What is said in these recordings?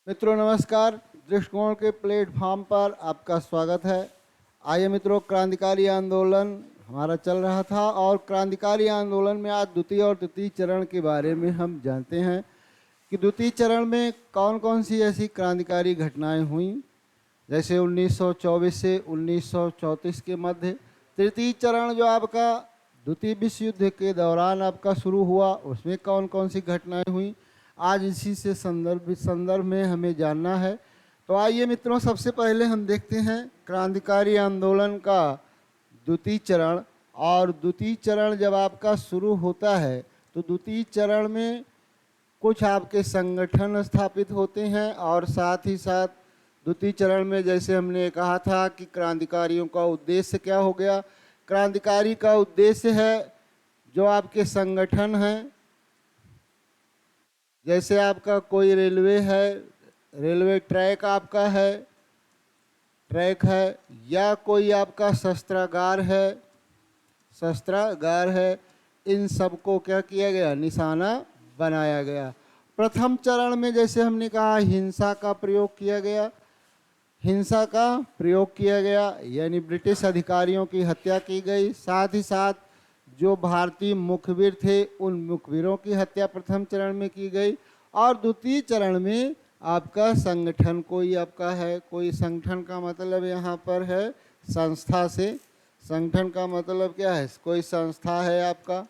मित्रों नमस्कार। दृष्टिकोण के प्लेटफॉर्म पर आपका स्वागत है। आइए मित्रों, क्रांतिकारी आंदोलन हमारा चल रहा था और क्रांतिकारी आंदोलन में आज द्वितीय और तृतीय चरण के बारे में हम जानते हैं कि द्वितीय चरण में कौन कौन सी ऐसी क्रांतिकारी घटनाएं हुई, जैसे 1924 से 1934 के मध्य। तृतीय चरण जो आपका द्वितीय विश्व युद्ध के दौरान आपका शुरू हुआ, उसमें कौन कौन सी घटनाएं हुई, आज इसी से संदर्भ में हमें जानना है। तो आइए मित्रों, सबसे पहले हम देखते हैं क्रांतिकारी आंदोलन का द्वितीय चरण। और द्वितीय चरण जब आपका शुरू होता है तो द्वितीय चरण में कुछ आपके संगठन स्थापित होते हैं और साथ ही साथ द्वितीय चरण में जैसे हमने कहा था कि क्रांतिकारियों का उद्देश्य क्या हो गया। क्रांतिकारी का उद्देश्य है जो आपके संगठन हैं, जैसे आपका कोई रेलवे है, रेलवे ट्रैक आपका है, ट्रैक है, या कोई आपका शस्त्रागार है, इन सबको क्या किया गया, निशाना बनाया गया। प्रथम चरण में जैसे हमने कहा हिंसा का प्रयोग किया गया, यानी ब्रिटिश अधिकारियों की हत्या की गई। साथ ही साथ जो भारतीय मुखबिर थे उन मुखबिरों की हत्या प्रथम चरण में की गई। और द्वितीय चरण में आपका संगठन कोई आपका है, कोई संगठन का मतलब यहाँ पर है संस्था से। संगठन का मतलब क्या है, कोई संस्था है आपका,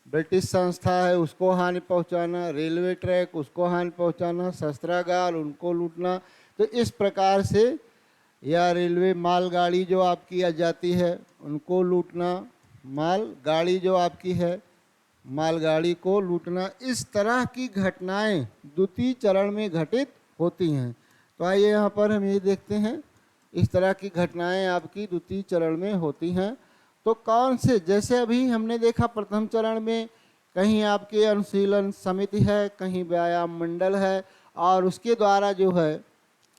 ब्रिटिश संस्था है, उसको हानि पहुँचाना, रेलवे ट्रैक उसको हानि पहुँचाना, शस्त्रागार उनको लूटना। तो इस प्रकार से, या रेलवे मालगाड़ी जो आपकी आ जाती है उनको लूटना, मालगाड़ी जो आपकी है मालगाड़ी को लूटना, इस तरह की घटनाएं द्वितीय चरण में घटित होती हैं। तो आइए यहाँ पर हम ये देखते हैं, इस तरह की घटनाएं आपकी द्वितीय चरण में होती हैं। तो कौन से, जैसे अभी हमने देखा प्रथम चरण में कहीं आपके अनुशीलन समिति है, कहीं व्यायाम मंडल है, और उसके द्वारा जो है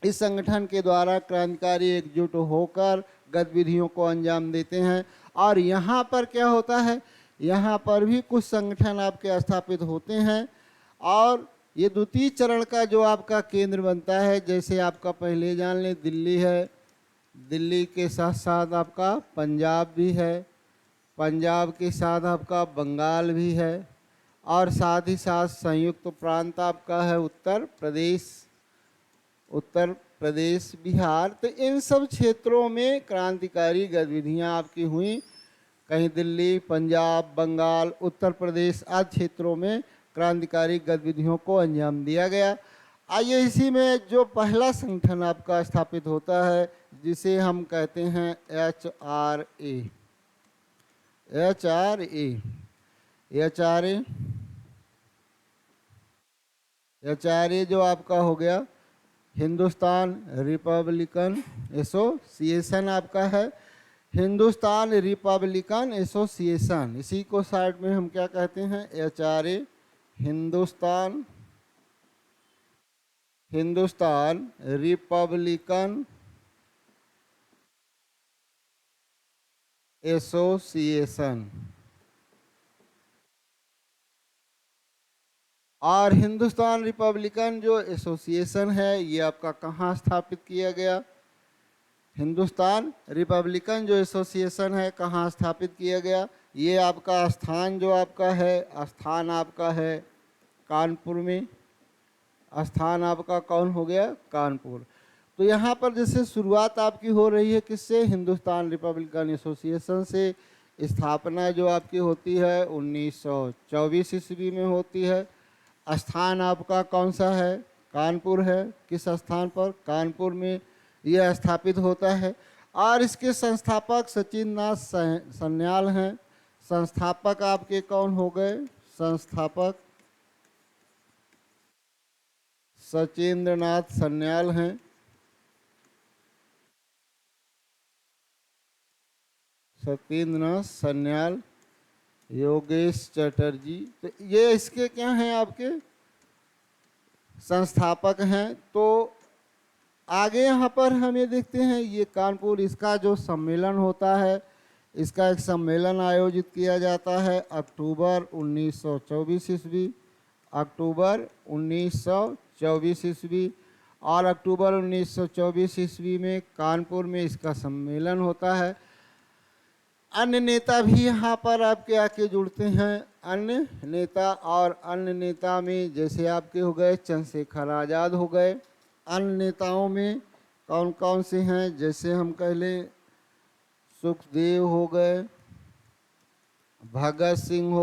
इस संगठन के द्वारा क्रांतिकारी एकजुट होकर गतिविधियों को अंजाम देते हैं। और यहाँ पर क्या होता है, यहाँ पर भी कुछ संगठन आपके स्थापित होते हैं और ये द्वितीय चरण का जो आपका केंद्र बनता है, जैसे आपका पहले जान लें दिल्ली है, दिल्ली के साथ साथ आपका पंजाब भी है, पंजाब के साथ आपका बंगाल भी है, और साथ ही साथ संयुक्त प्रांत आपका है उत्तर प्रदेश बिहार। तो इन सब क्षेत्रों में क्रांतिकारी गतिविधियां आपकी हुई। कहीं दिल्ली, पंजाब, बंगाल, उत्तर प्रदेश आदि क्षेत्रों में क्रांतिकारी गतिविधियों को अंजाम दिया गया। आइए इसी में जो पहला संगठन आपका स्थापित होता है, जिसे हम कहते हैं एचआरए जो आपका हो गया हिंदुस्तान रिपब्लिकन एसोसिएशन आपका है, हिंदुस्तान रिपब्लिकन एसोसिएशन। इसी को साइड में हम क्या कहते हैं, एचआरए, हिंदुस्तान रिपब्लिकन एसोसिएशन। और हिंदुस्तान रिपब्लिकन जो एसोसिएशन है ये आपका कहाँ स्थापित किया गया, हिंदुस्तान रिपब्लिकन जो एसोसिएशन है कहाँ स्थापित किया गया, ये आपका स्थान जो आपका है, स्थान आपका है कानपुर में। स्थान आपका कौन हो गया, कानपुर। तो यहाँ पर जैसे शुरुआत आपकी हो रही है किससे, हिंदुस्तान रिपब्लिकन एसोसिएशन से। स्थापना जो आपकी होती है 1924 ईस्वी में होती है। स्थान आपका कौन सा है, कानपुर है। किस स्थान पर, कानपुर में यह स्थापित होता है। और इसके संस्थापक सचिंद्रनाथ सन्याल हैं। संस्थापक आपके कौन हो गए, संस्थापक सचिंद्रनाथ सन्याल हैं। सचिंद्रनाथ सन्याल, योगेश चटर्जी, तो ये इसके क्या हैं, आपके संस्थापक हैं। तो आगे यहाँ पर हम ये देखते हैं, ये कानपुर, इसका जो सम्मेलन होता है, इसका एक सम्मेलन आयोजित किया जाता है अक्टूबर 1924 ईस्वी। अक्टूबर 1924 ईस्वी। और अक्टूबर 1924 ईस्वी में कानपुर में इसका सम्मेलन होता है। अन्य नेता भी यहाँ पर आपके आके जुड़ते हैं, अन्य नेता। और अन्य नेता में जैसे आपके हो गए चंद्रशेखर आज़ाद हो गए। अन्य नेताओं में कौन कौन से हैं, जैसे हम कह लें सुखदेव हो गए, भगत सिंह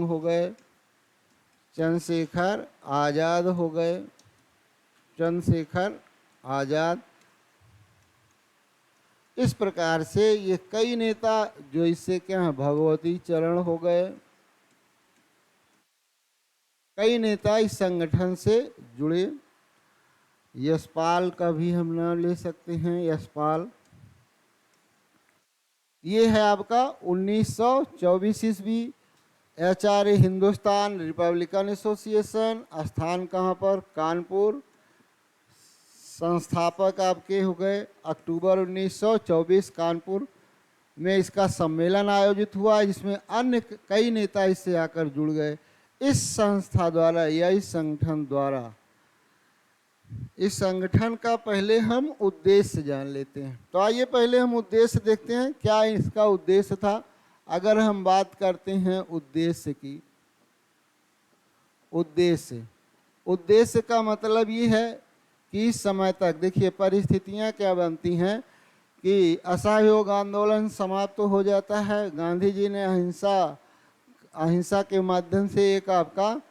हो गए, चंद्रशेखर आज़ाद हो गए, चंद्रशेखर आज़ाद। इस प्रकार से ये कई नेता जो इससे क्या है, भगवती चरण हो गए। कई नेता इस संगठन से जुड़े। यशपाल का भी हम नाम ले सकते हैं, यशपाल। ये है आपका 1924 ईस्वी। एचआरए हिंदुस्तान रिपब्लिकन एसोसिएशन, स्थान कहाँ पर, कानपुर। संस्थापक आपके हो गए अक्टूबर 1924, कानपुर में इसका सम्मेलन आयोजित हुआ, जिसमें अन्य कई नेता इससे आकर जुड़ गए। इस संस्था द्वारा या इस संगठन द्वारा, इस संगठन का पहले हम उद्देश्य जान लेते हैं। तो आइए पहले हम उद्देश्य देखते हैं, क्या इसका उद्देश्य था। अगर हम बात करते हैं उद्देश्य की, उद्देश्य का मतलब ये है कि इस समय तक देखिए परिस्थितियां क्या बनती हैं कि असहयोग आंदोलन समाप्त तो हो जाता है। गांधी जी ने अहिंसा के माध्यम से एक आपका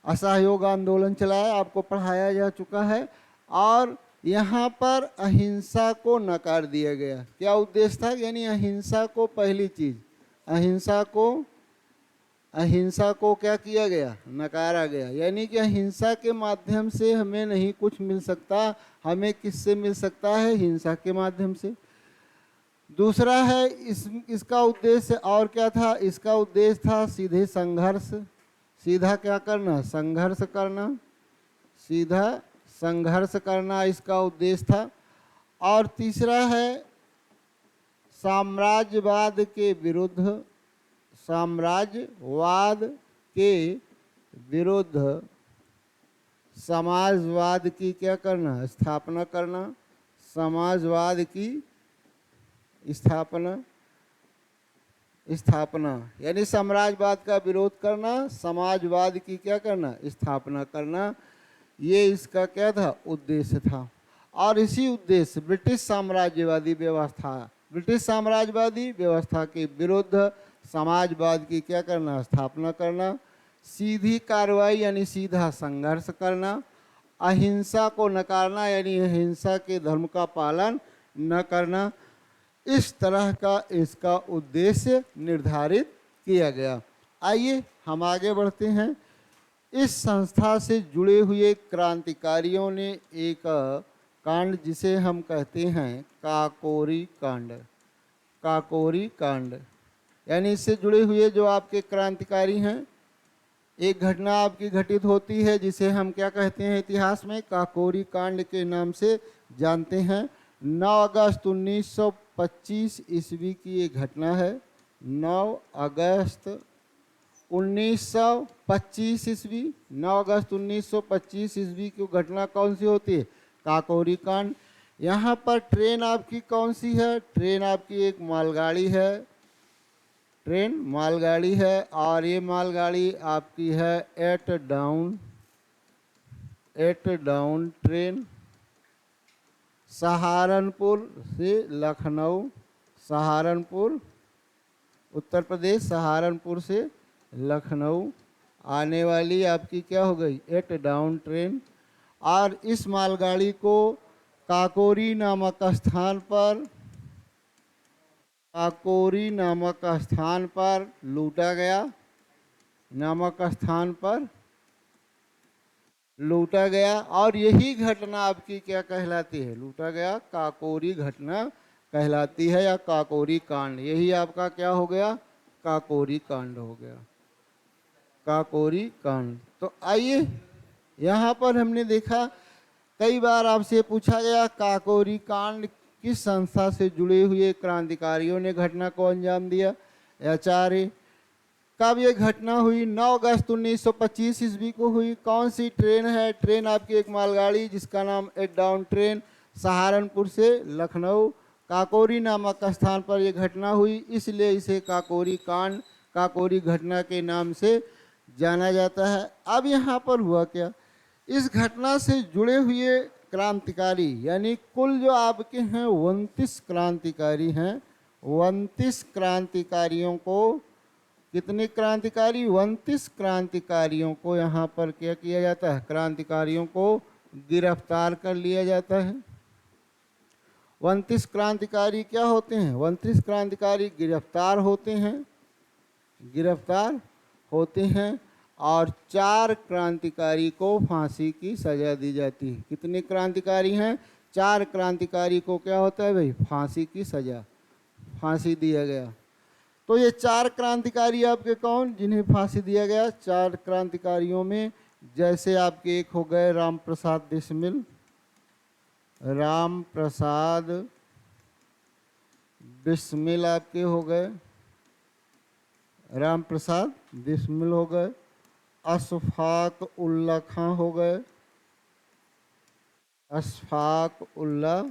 असहयोग आंदोलन चलाया, आपको पढ़ाया जा चुका है। और यहाँ पर अहिंसा को नकार दिया गया। क्या उद्देश्य था, यानी अहिंसा को, पहली चीज अहिंसा को क्या किया गया, नकारा गया। यानी कि अहिंसा के माध्यम से हमें नहीं कुछ मिल सकता, हमें किससे मिल सकता है, हिंसा के माध्यम से। दूसरा है इसका उद्देश्य और क्या था, इसका उद्देश्य था सीधे संघर्ष, सीधा क्या करना, संघर्ष करना, सीधा संघर्ष करना इसका उद्देश्य था। और तीसरा है साम्राज्यवाद के विरुद्ध, साम्राज्यवाद के विरुद्ध समाजवाद की क्या करना, स्थापना करना, समाजवाद की स्थापना यानी साम्राज्यवाद का विरोध करना, समाजवाद की क्या करना, स्थापना करना। ये इसका क्या था, उद्देश्य था। और इसी उद्देश्य ब्रिटिश साम्राज्यवादी व्यवस्था के विरुद्ध समाजवाद की क्या करना, स्थापना करना, सीधी कार्रवाई यानी सीधा संघर्ष करना, अहिंसा को नकारना यानी अहिंसा के धर्म का पालन न करना। इस तरह का इसका उद्देश्य निर्धारित किया गया। आइए हम आगे बढ़ते हैं। इस संस्था से जुड़े हुए क्रांतिकारियों ने एक कांड जिसे हम कहते हैं काकोरी कांड, यानी इससे जुड़े हुए जो आपके क्रांतिकारी हैं, एक घटना आपकी घटित होती है जिसे हम क्या कहते हैं इतिहास में, काकोरी कांड के नाम से जानते हैं। 9 अगस्त 1925 ईस्वी की ये घटना है। 9 अगस्त 1925 ईस्वी, 9 अगस्त 1925 ईस्वी की घटना कौन सी होती है, काकोरी कांड। यहाँ पर ट्रेन आपकी कौन सी है, ट्रेन आपकी एक मालगाड़ी है, ट्रेन मालगाड़ी है। और ये मालगाड़ी आपकी है एट डाउन ट्रेन, सहारनपुर से लखनऊ, सहारनपुर उत्तर प्रदेश, सहारनपुर से लखनऊ आने वाली आपकी क्या हो गई, एट डाउन ट्रेन। और इस मालगाड़ी को काकोरी नामक स्थान पर लूटा गया, और यही घटना आपकी क्या कहलाती है, लूटा गया, काकोरी घटना कहलाती है या काकोरी कांड। यही आपका क्या हो गया, काकोरी कांड हो गया, काकोरी कांड। तो आइए यहाँ पर हमने देखा, कई बार आपसे पूछा गया काकोरी कांड किस संस्था से जुड़े हुए क्रांतिकारियों ने घटना को अंजाम दिया। एचआरए कब ये घटना हुई? 9 अगस्त 1925 ईस्वी को हुई। कौन सी ट्रेन है? ट्रेन आपकी एक मालगाड़ी जिसका नाम एट डाउन ट्रेन, सहारनपुर से लखनऊ काकोरी नामक स्थान पर यह घटना हुई, इसलिए इसे काकोरी कांड, काकोरी घटना के नाम से जाना जाता है। अब यहाँ पर हुआ क्या, इस घटना से जुड़े हुए क्रांतिकारी यानी कुल जो आपके हैं 29 क्रांतिकारी हैं, 29 क्रांतिकारियों को, कितने क्रांतिकारी? 29 क्रांतिकारियों को यहाँ पर क्या किया जाता है? क्रांतिकारियों को गिरफ्तार कर लिया जाता है। 29 क्रांतिकारी क्या होते हैं? 29 क्रांतिकारी गिरफ्तार होते हैं, गिरफ्तार होते हैं और 4 क्रांतिकारी को फांसी की सजा दी जाती है। कितने क्रांतिकारी हैं? 4 क्रांतिकारी को क्या होता है भाई? फांसी की सजा, फांसी दिया गया। तो ये 4 क्रांतिकारी आपके कौन, जिन्हें फांसी दिया गया? 4 क्रांतिकारियों में जैसे आपके एक हो गए राम प्रसाद बिस्मिल, राम प्रसाद बिस्मिल आपके हो गए, राम प्रसाद बिस्मिल हो गए, अशफाक उल्ला खां हो गए, अशफाक उल्ला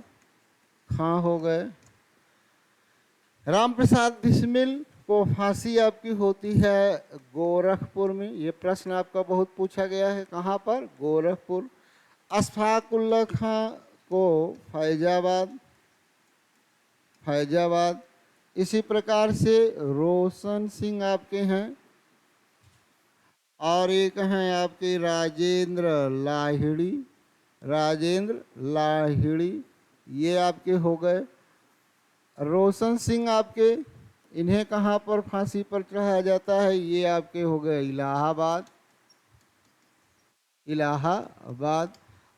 खां हो गए। राम प्रसाद बिस्मिल को फांसी आपकी होती है गोरखपुर में। ये प्रश्न आपका बहुत पूछा गया है, कहाँ पर? गोरखपुर। अशफाक उल्ला खां को फैजाबाद, फैजाबाद। इसी प्रकार से रोशन सिंह आपके हैं और एक हैं आपके राजेंद्र लाहिड़ी, राजेंद्र लाहिड़ी, ये आपके हो गए। रोशन सिंह आपके, इन्हें कहाँ पर फांसी पर चढ़ाया जाता है? ये आपके हो गए इलाहाबाद, इलाहाबाद।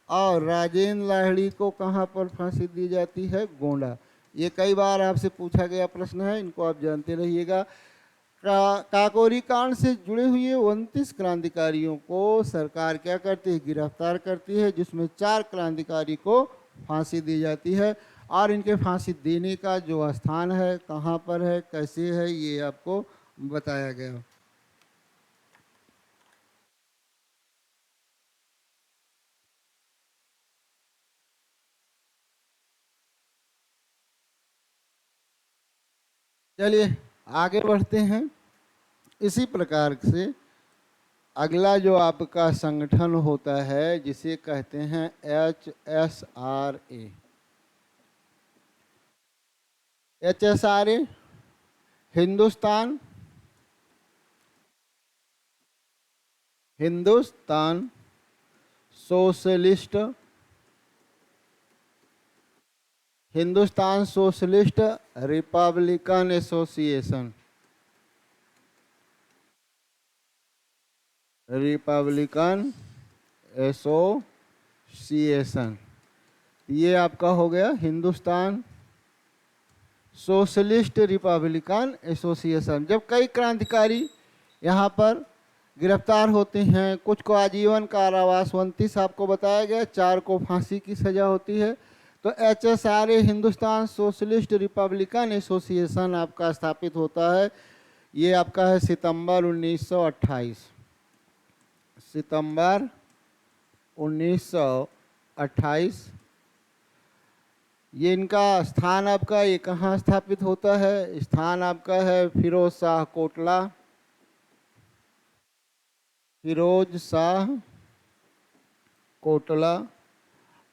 और राजेंद्र लाहिड़ी को कहाँ पर फांसी दी जाती है? गोंडा। ये कई बार आपसे पूछा गया प्रश्न है, इनको आप जानते रहिएगा। काकोरी कांड से जुड़े हुए 29 क्रांतिकारियों को सरकार क्या करती है? गिरफ्तार करती है, जिसमें 4 क्रांतिकारी को फांसी दी जाती है। और इनके फांसी देने का जो स्थान है, कहाँ पर है, कैसे है, ये आपको बताया गया। चलिए आगे बढ़ते हैं। इसी प्रकार से अगला जो आपका संगठन होता है जिसे कहते हैं HSRA। HSRA Hindustan, Hindustan socialist, Hindustan socialist Republican association, Republican association, ये आपका हो गया हिंदुस्तान सोशलिस्ट रिपब्लिकन एसोसिएशन। जब कई क्रांतिकारी यहाँ पर गिरफ्तार होते हैं, कुछ को आजीवन कारावास, 29 आपको बताया गया, 4 को फांसी की सजा होती है। तो HSRA Hindustan socialist Republican association आपका स्थापित होता है। ये आपका है सितंबर 1928, सितंबर 1928। ये इनका स्थान आपका ये कहाँ स्थापित होता है? स्थान आपका है फिरोज शाह कोटला, फिरोज शाह कोटला।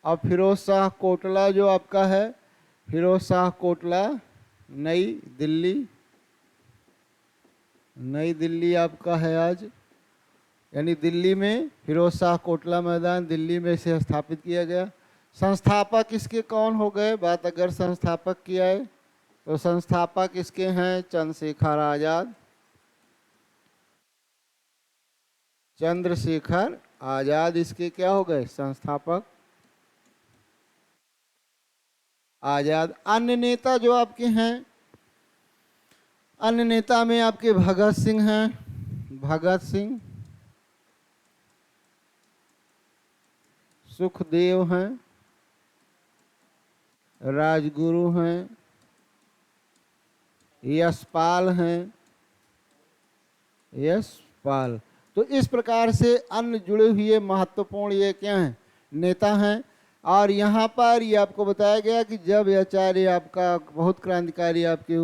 अब फिरोज शाह कोटला जो आपका है, फिरोज शाह कोटला नई दिल्ली, नई दिल्ली आपका है आज, यानी दिल्ली में फिरोज शाह कोटला मैदान, दिल्ली में इसे स्थापित किया गया। संस्थापक इसके कौन हो गए? बात अगर संस्थापक की आए तो संस्थापक इसके हैं चंद्रशेखर आजाद, चंद्रशेखर आजाद इसके क्या हो गए? संस्थापक आजाद। अन्य नेता जो आपके हैं, अन्य नेता में आपके भगत सिंह हैं, भगत सिंह, सुखदेव हैं, राजगुरु हैं, यशपाल हैं, यशपाल। तो इस प्रकार से अन्य जुड़े हुए महत्वपूर्ण ये क्या हैं, नेता हैं। और यहाँ पर ये आपको बताया गया कि जब ये आचार्य आपका बहुत क्रांतिकारी आपके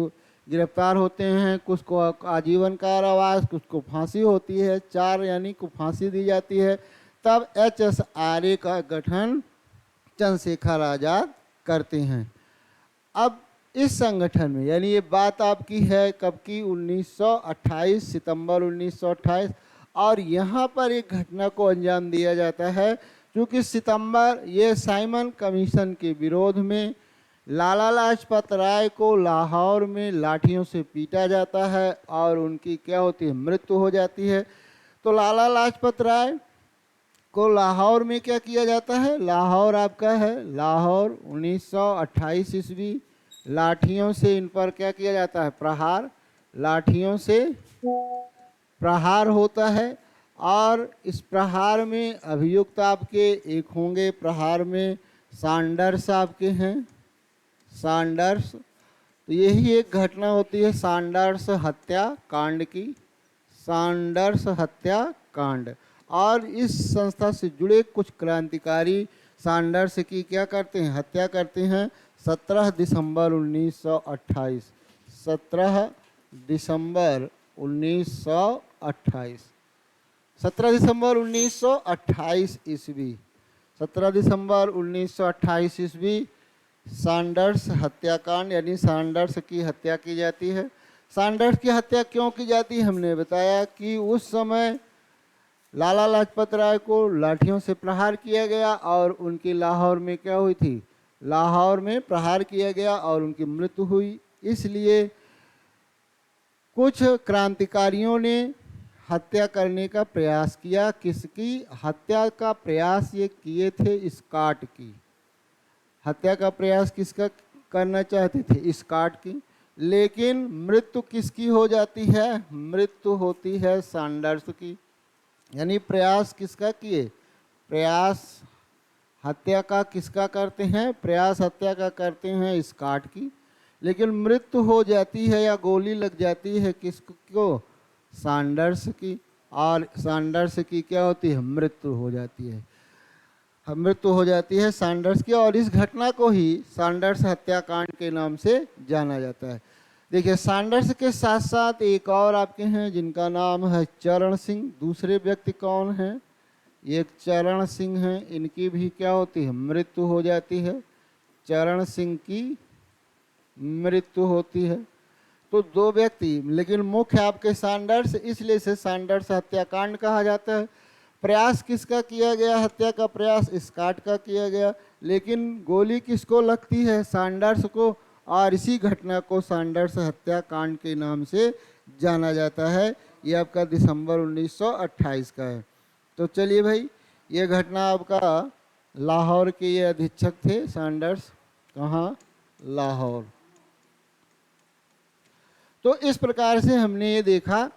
गिरफ्तार होते हैं, कुछ को आजीवन कारावास, कुछ को फांसी होती है, 4 यानी को फांसी दी जाती है, तब HSRA का गठन चंद्रशेखर आज़ाद करते हैं। अब इस संगठन में, यानी ये बात आपकी है कब की, 1928, सितंबर 1928। और यहाँ पर एक घटना को अंजाम दिया जाता है, क्योंकि सितंबर ये साइमन कमीशन के विरोध में लाला लाजपत राय को लाहौर में लाठियों से पीटा जाता है और उनकी क्या होती है, मृत्यु हो जाती है। तो लाला लाजपत राय को लाहौर में क्या किया जाता है, लाहौर आपका है, लाहौर 1928 ईस्वी, लाठियों से इन पर क्या किया जाता है, प्रहार, लाठियों से प्रहार होता है। और इस प्रहार में अभियुक्त आपके एक होंगे, प्रहार में सैंडर्स आपके हैं, सैंडर्स। तो यही एक घटना होती है सैंडर्स हत्याकांड की, सैंडर्स हत्याकांड। और इस संस्था से जुड़े कुछ क्रांतिकारी सैंडर्स की क्या करते हैं, हत्या करते हैं 17 दिसंबर 1928, 17 दिसंबर 1928, 17 दिसंबर 1928 ईस्वी, 17 दिसंबर 1928 ईस्वी सैंडर्स हत्याकांड, यानी सैंडर्स की हत्या की जाती है। सैंडर्स की हत्या क्यों की जाती है, हमने बताया कि उस समय लाला लाजपत राय को लाठियों से प्रहार किया गया और उनकी लाहौर में क्या हुई थी, लाहौर में प्रहार किया गया और उनकी मृत्यु हुई। इसलिए कुछ क्रांतिकारियों ने हत्या करने का प्रयास किया। किसकी हत्या का प्रयास ये किए थे, स्कॉट की हत्या का प्रयास किसका करना चाहते थे, स्कॉट की। लेकिन मृत्यु किसकी हो जाती है, मृत्यु होती है सैंडर्स की। यानी प्रयास किसका किए, प्रयास हत्या का किसका करते हैं, प्रयास हत्या का करते हैं स्कॉट की। लेकिन मृत्यु हो जाती है या गोली लग जाती है किसको, सैंडर्स की। और सैंडर्स की क्या होती है, मृत्यु हो जाती है, मृत्यु हो जाती है सैंडर्स की। और इस घटना को ही सैंडर्स हत्याकांड के नाम से जाना जाता है। देखिए सैंडर्स के साथ साथ एक और आपके हैं जिनका नाम है चरण सिंह। दूसरे व्यक्ति कौन हैं, एक चरण सिंह हैं, इनकी भी क्या होती है, मृत्यु हो जाती है, चरण सिंह की मृत्यु होती है। तो 2 व्यक्ति, लेकिन मुख्य आपके सैंडर्स, इसलिए से सैंडर्स हत्याकांड कहा जाता है। प्रयास किसका किया गया, हत्या का प्रयास स्कॉट का किया गया, लेकिन गोली किसको लगती है, सैंडर्स को। और इसी घटना को सैंडर्स हत्याकांड के नाम से जाना जाता है। ये आपका दिसंबर 1928 का है। तो चलिए भाई, ये घटना आपका लाहौर के ये अधीक्षक थे सैंडर्स, कहाँ, लाहौर। तो इस प्रकार से हमने ये देखा।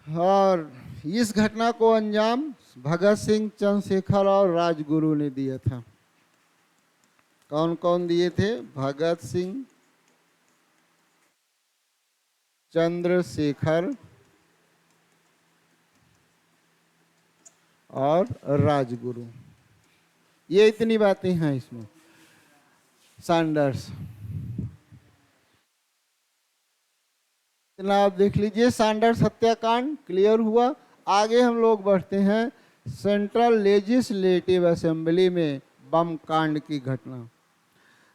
और इस घटना को अंजाम भगत सिंह, चंद्रशेखर और राजगुरु ने दिया था। कौन कौन दिए थे, भगत सिंह, चंद्रशेखर और राजगुरु। ये इतनी बातें हैं इसमें। सैंडर्स इतना आप देख लीजिए। सैंडर्स हत्याकांड क्लियर हुआ। आगे हम लोग बढ़ते हैं सेंट्रल लेजिस्लेटिव असेंबली में बम कांड की घटना।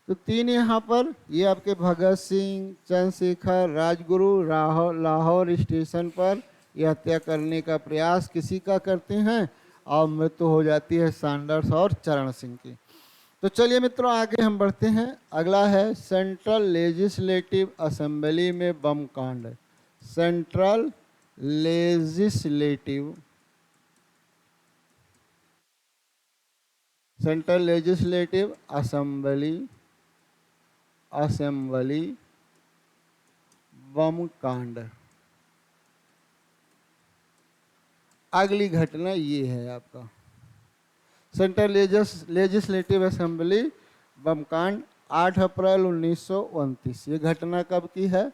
तो 3 यहाँ पर, ये आपके भगत सिंह, चंद्रशेखर, राजगुरु लाहौर स्टेशन पर यह हत्या करने का प्रयास किसी का करते हैं और मृत्यु हो जाती है सैंडर्स और चरण सिंह की। तो चलिए मित्रों आगे हम बढ़ते हैं। अगला है सेंट्रल लेजिस्लेटिव असेंबली में बम कांड। सेंट्रल लेजिस्लेटिव असेंबली बम कांड। अगली घटना ये है आपका सेंट्रल लेजिस्लेटिव असेंबली बम कांड 8 अप्रैल 1929। ये घटना कब की है,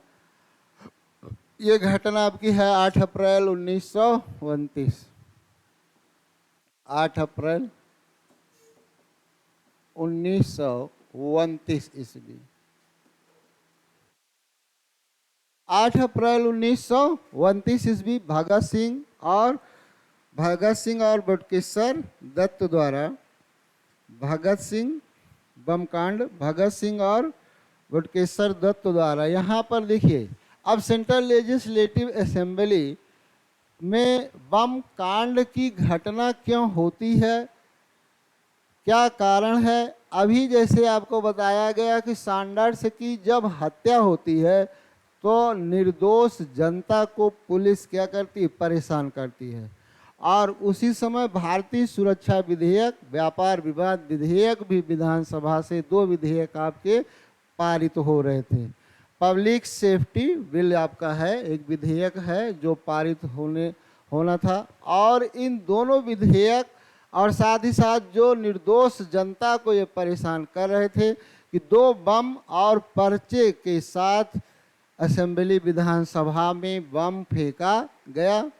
ये घटना आपकी है 8 अप्रैल 1929। 8 अप्रैल 1929 ईस्वी। 8 अप्रैल 1929 ईस्वी भगत सिंह और बटुकेश्वर दत्त द्वारा भगत सिंह बम कांड, भगत सिंह और बटुकेश्वर दत्त द्वारा, यहाँ पर देखिए अब सेंट्रल लेजिस्लेटिव असेंबली में बम कांड की घटना क्यों होती है, क्या कारण है। अभी जैसे आपको बताया गया कि सैंडर्स की जब हत्या होती है तो निर्दोष जनता को पुलिस क्या करती है, परेशान करती है। और उसी समय भारतीय सुरक्षा विधेयक, व्यापार विवाद विधेयक भी विधानसभा से 2 विधेयक आपके पारित हो रहे थे। पब्लिक सेफ्टी बिल आपका है, एक विधेयक है जो पारित होना था। और इन दोनों विधेयक और साथ ही साथ जो निर्दोष जनता को ये परेशान कर रहे थे कि 2 बम और पर्चे के साथ असेंबली विधानसभा में बम फेंका गया।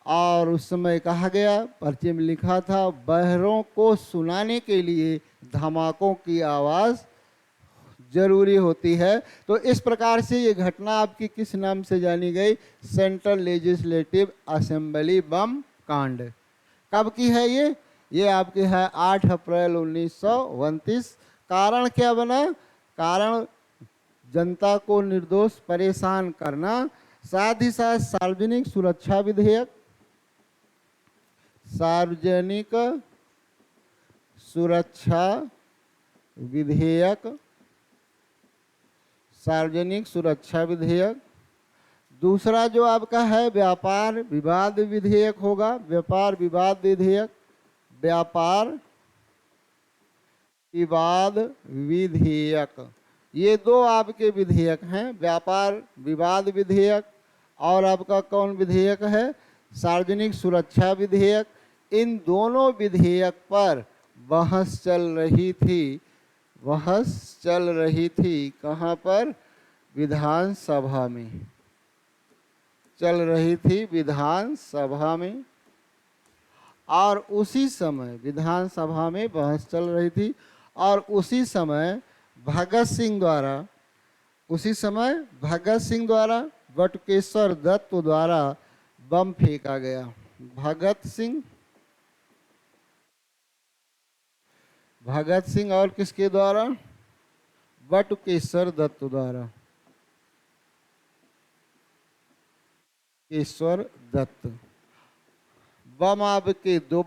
और उस समय कहा गया, पर्चे में लिखा था, बहरों को सुनाने के लिए धमाकों की आवाज़ जरूरी होती है। तो इस प्रकार से ये घटना आपकी किस नाम से जानी गई, सेंट्रल लेजिस्लेटिव असेंबली बम कांड। कब की है ये आपकी है 8 अप्रैल 1929। कारण क्या बना, कारण जनता को निर्दोष परेशान करना, साथ ही साथ सार्वजनिक सुरक्षा विधेयक, सार्वजनिक सुरक्षा विधेयक, सार्वजनिक सुरक्षा विधेयक। दूसरा जो आपका है व्यापार विवाद विधेयक होगा, व्यापार विवाद विधेयक, व्यापार विवाद विधेयक। ये 2 आपके विधेयक हैं, व्यापार विवाद विधेयक और आपका कौन विधेयक है, सार्वजनिक सुरक्षा विधेयक। इन दोनों विधेयक पर बहस चल रही थी, कहाँ पर, विधानसभा में चल रही थी, विधानसभा में। और उसी समय विधानसभा में बहस चल रही थी और उसी समय भगत सिंह द्वारा बटुकेश्वर दत्त द्वारा बम फेंका गया। भगत सिंह और किसके द्वारा, बटुकेश्वर दत्त द्वारा, केश्वर दत्त। बम आपके 2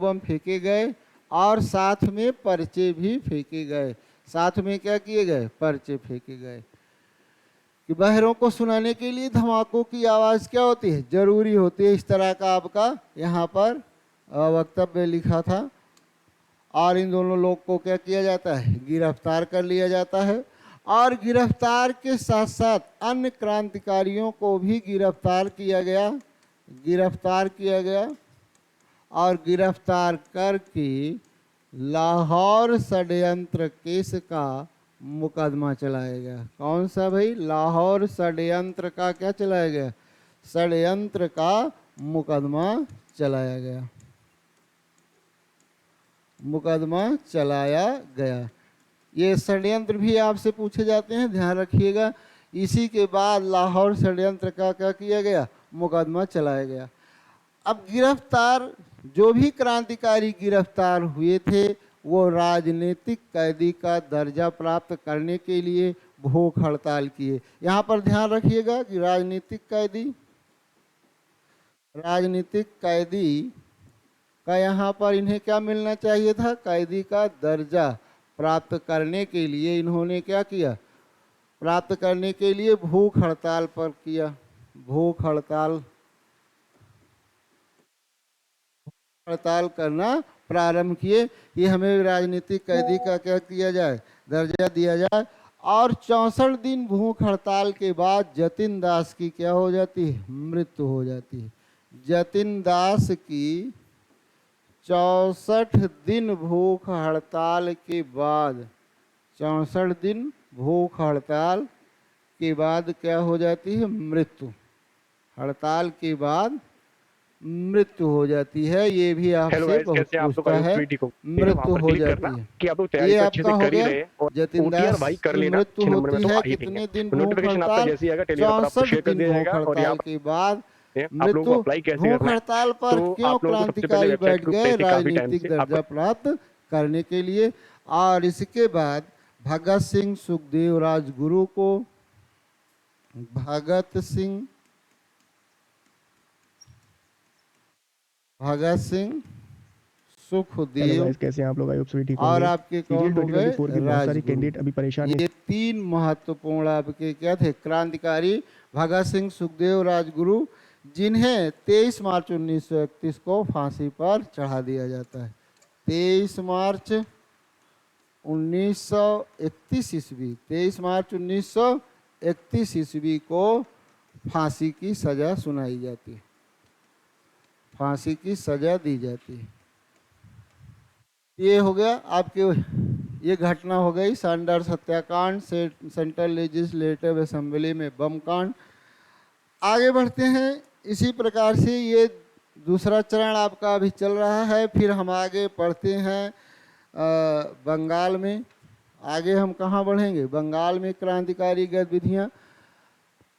बम फेंके गए और साथ में पर्चे भी फेंके गए। साथ में क्या किए गए, पर्चे फेंके गए कि बहरों को सुनाने के लिए धमाकों की आवाज़ क्या होती है, जरूरी होती है। इस तरह का आपका यहाँ पर वक्तव्य लिखा था। और इन दोनों लोग को क्या किया जाता है, गिरफ्तार कर लिया जाता है। और गिरफ्तार के साथ साथ अन्य क्रांतिकारियों को भी गिरफ्तार किया गया और गिरफ्तार करके लाहौर षड्यंत्र केस का मुकदमा चलाया गया। कौन सा भाई, लाहौर षड्यंत्र का क्या चलाया गया, षड्यंत्र का मुकदमा चलाया गया। ये षड्यंत्र भी आपसे पूछे जाते हैं, ध्यान रखिएगा। इसी के बाद लाहौर षड्यंत्र का क्या किया गया, मुकदमा चलाया गया। अब गिरफ्तार जो भी क्रांतिकारी गिरफ्तार हुए थे वो राजनीतिक कैदी का दर्जा प्राप्त करने के लिए भूख हड़ताल किए। यहाँ पर ध्यान रखिएगा कि राजनीतिक कैदी का यहाँ पर इन्हें क्या मिलना चाहिए था, कैदी का दर्जा प्राप्त करने के लिए इन्होंने क्या किया, प्राप्त करने के लिए भूख हड़ताल पर किया। भूख हड़ताल करना प्रारंभ किए कि हमें राजनीतिक कैदी का क्या किया जाए, दर्जा दिया जाए। और 64 दिन भूख हड़ताल के बाद जतिन दास की क्या हो जाती है, मृत्यु हो जाती है। जतिन दास की 64 दिन भूख हड़ताल के बाद, 64 दिन भूख हड़ताल के बाद क्या हो जाती है? मृत्यु। हड़ताल के बाद मृत्यु हो जाती है। ये भी हेलो आपसे गाइस, बहुत कैसे हैं आप लोग? पूछता आई होप है। सभी ठीक हो। वहां मृत्यु पर हो क्लिक करना जाती है। कि आप लोग तैयारी ये तो अच्छे आपका से हो कर ही गया। रहे हैं, और जतिन ओटीआर दास भाई कर की लेना, मृत्यु 6 नंबर में होती तो है आ ही देंगे। कितने दिन तो भूख नोटिफिकेशन आपका हड़ताल? जैसे ही आएगा टेलीग्राम पर आपको 64 शेयर कर दिन दिया भूख जाएगा, और यहाँ हड़ताल के बाद पर आप लोगों को मृत्यु। अप्लाई कैसे भूख करना है। हड़ताल पर तो क्यों आप लोगों को सबसे पहले क्रांतिकारी वेबसाइट बैठ के गए? ऊपर काफी टाइम राजनीतिक से आपको दर्जा प्राप्त करने के लिए। और इसके बाद भगत सिंह, सुखदेव, राजगुरु को, भगत सिंह, भगत सिंह, हेलो सुखदेव गाइस, कैसे हैं आप लोग? आई होप सभी ठीक और होंगे। आपके सीजीएल कौन हो गए? 2024 की बहुत सारी राजगुरु। कैंडिडेट अभी परेशान हैं। ये तीन महत्वपूर्ण आपके क्या थे? क्रांतिकारी भगत सिंह, सुखदेव, राजगुरु, जिन्हें 23 मार्च 1931 को फांसी पर चढ़ा दिया जाता है। 23 मार्च 1931 ईस्वी, 23 मार्च 1931 ईस्वी को फांसी की सजा सुनाई जाती है, फांसी की सजा दी जाती है। ये हो गया आपके, ये घटना हो गई सैंडर्स हत्याकांड से, सेंट्रल लेजिस्लेटिव असेंबली में बम कांड। आगे बढ़ते हैं। इसी प्रकार से ये दूसरा चरण आपका अभी चल रहा है। फिर हम आगे पढ़ते हैं बंगाल में। आगे हम कहाँ बढ़ेंगे? बंगाल में क्रांतिकारी गतिविधियाँ।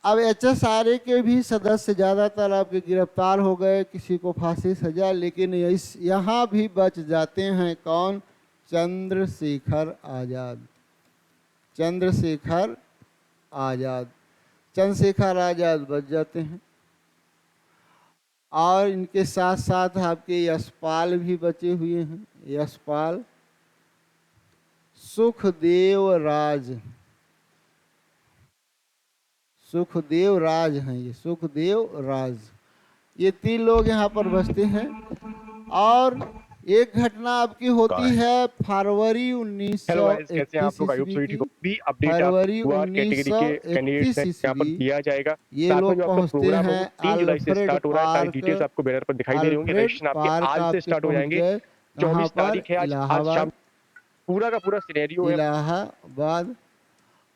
अब HSRA के भी सदस्य ज़्यादातर आपके गिरफ्तार हो गए, किसी को फांसी सजा, लेकिन इस यहाँ भी बच जाते हैं। कौन? चंद्रशेखर आज़ाद। चंद्रशेखर आज़ाद, चंद्रशेखर आज़ाद बच जाते हैं। और इनके साथ साथ आपके यशपाल भी बचे हुए हैं। यशपाल, सुखदेव राज, सुखदेव राज हैं ये, सुखदेव राज। ये तीन लोग यहाँ पर बसते हैं। और एक घटना आपकी होती है फरवरी हेलो गाइस, कैसे हैं 1931 आप लोग? आई होप ईस्वी सभी की। ठीक हो। भी अपडेट फरवरी आपको कैटेगरी के कैंडिडेट्स 1931 हैं यहाँ पर ईस्वी दिया जाएगा। ये साथ में लोग जो आपका पहुँचते प्रोग्राम है हैं वो 3 जुलाई से अल्फ्रेड स्टार्ट हो रहा है। सारी पार्क। डिटेल्स आपको बैनर पर दिखाई दे रही होंगी। अल्फ्रेड रजिस्ट्रेशन आपके पार्क आज से आपके स्टार्ट हो पहुँच जाएंगे। गए। कहाँ 24 पर? तारीख है आज शाम। इलाहाबाद। पूरा का पूरा सिनेरियो है। इलाहाबाद।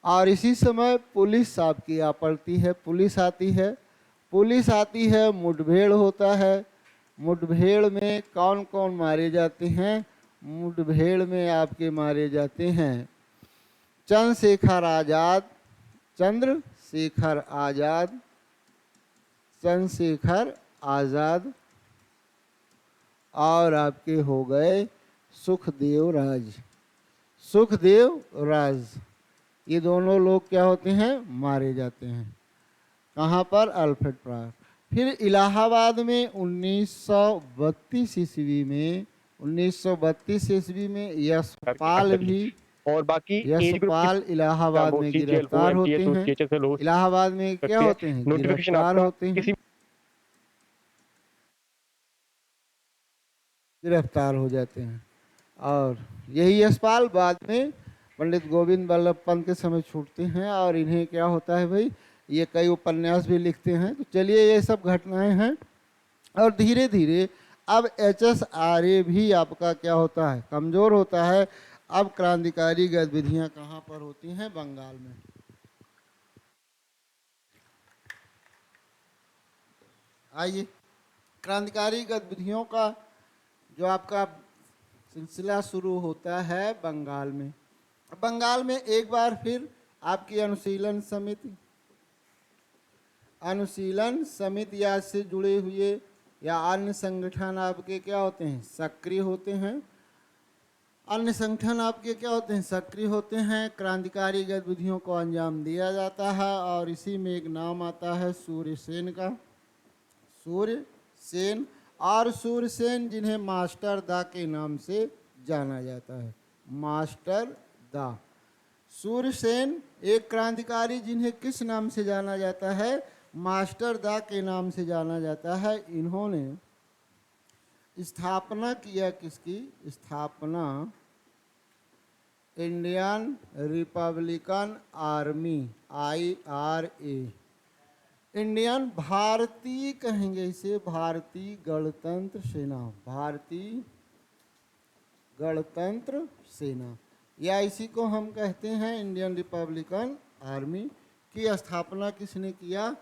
और इसी समय पुलिस आपकी आ पड़ती है, पुलिस आती है, पुलिस आती है, मुठभेड़ होता है। मुठभेड़ में कौन कौन मारे जाते हैं? मुठभेड़ में आपके मारे जाते हैं चंद्रशेखर आज़ाद, चंद्रशेखर आज़ाद, चंद्रशेखर आज़ाद, और आपके हो गए सुखदेव राज। सुखदेव राज, ये दोनों लोग क्या होते हैं? मारे जाते हैं। कहाँ पर? Alfred park. फिर इलाहाबाद में 1932 ईस्वी में, 1932 ईस्वी में यशपाल भी, और बाकी एज ग्रुप यशपाल इलाहाबाद में की जेल हो, गिरफ्तार होते एमटीएस हो, हैं। सीएचएसएल हो इलाहाबाद में क्या सकते हैं। होते हैं? नोटिफिकेशन गिरफ्तार आपका होते हैं, किसी गिरफ्तार हो जाते हैं। और यही यशपाल बाद में पंडित गोविंद बल्लभ पंत के समय छूटते हैं। और इन्हें क्या होता है भाई, ये कई उपन्यास भी लिखते हैं। तो चलिए, ये सब घटनाएं हैं। और धीरे धीरे अब HSRA भी आपका क्या होता है? कमज़ोर होता है। अब क्रांतिकारी गतिविधियां कहाँ पर होती हैं? बंगाल में। आइए, क्रांतिकारी गतिविधियों का जो आपका सिलसिला शुरू होता है बंगाल में। बंगाल में एक बार फिर आपकी अनुशीलन समिति, अनुशीलन समिति या से जुड़े हुए या अन्य संगठन आपके क्या होते हैं? सक्रिय होते हैं। अन्य संगठन आपके क्या होते हैं? सक्रिय होते हैं। क्रांतिकारी गतिविधियों को अंजाम दिया जाता है। और इसी में एक नाम आता है सूर्यसेन का, सूर्यसेन। और सूर्यसेन जिन्हें मास्टर दा के नाम से जाना जाता है, मास्टर दा। सूर्यसेन एक क्रांतिकारी जिन्हें किस नाम से जाना जाता है? मास्टर दा के नाम से जाना जाता है। इन्होंने स्थापना किया किसकी? स्थापना Indian Republican army, IRA। Indian, भारतीय कहेंगे इसे, भारतीय गणतंत्र सेना, भारतीय गणतंत्र सेना, या इसी को हम कहते हैं इंडियन रिपब्लिकन आर्मी। की स्थापना किसने किया?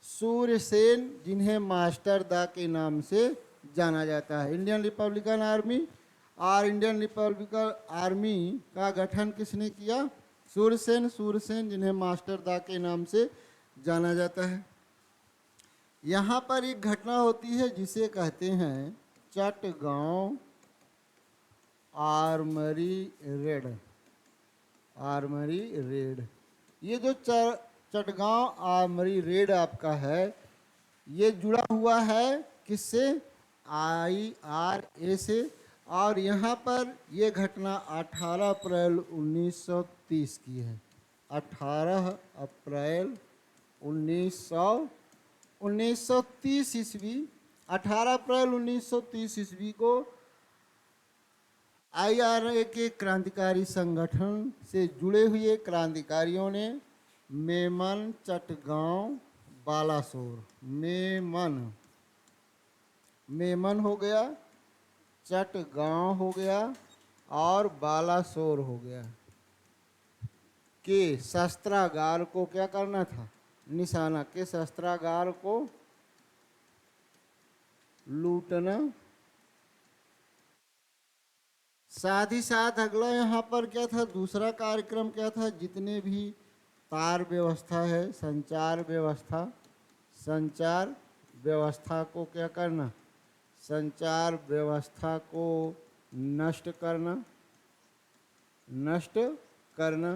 सूर्यसेन, जिन्हें मास्टर दा के नाम से जाना जाता है। इंडियन रिपब्लिकन आर्मी और इंडियन रिपब्लिकन आर्मी का गठन किसने किया? सूर्यसेन। सूर्यसेन जिन्हें मास्टर दा के नाम से जाना जाता है। यहाँ पर एक घटना होती है जिसे कहते हैं Chittagong armoury raid. Armoury raid, ये जो चटगांव आर्मरी रेड आपका है, ये जुड़ा हुआ है किससे? IRA से। और यहाँ पर ये घटना 18 अप्रैल 1930 की है। 18 अप्रैल 1930 ईस्वी। 18 अप्रैल 1930 ईस्वी को IRA के क्रांतिकारी संगठन से जुड़े हुए क्रांतिकारियों ने मेमन, चटगांव, बालासोर, मेमन हो गया, चटगांव हो गया और बालासोर हो गया के शस्त्रागार को क्या करना था? निशाना के शस्त्रागार को लूटना। साथ ही साथ अगला यहाँ पर क्या था? दूसरा कार्यक्रम क्या था? जितने भी तार व्यवस्था है, संचार व्यवस्था को क्या करना? संचार व्यवस्था को नष्ट करना।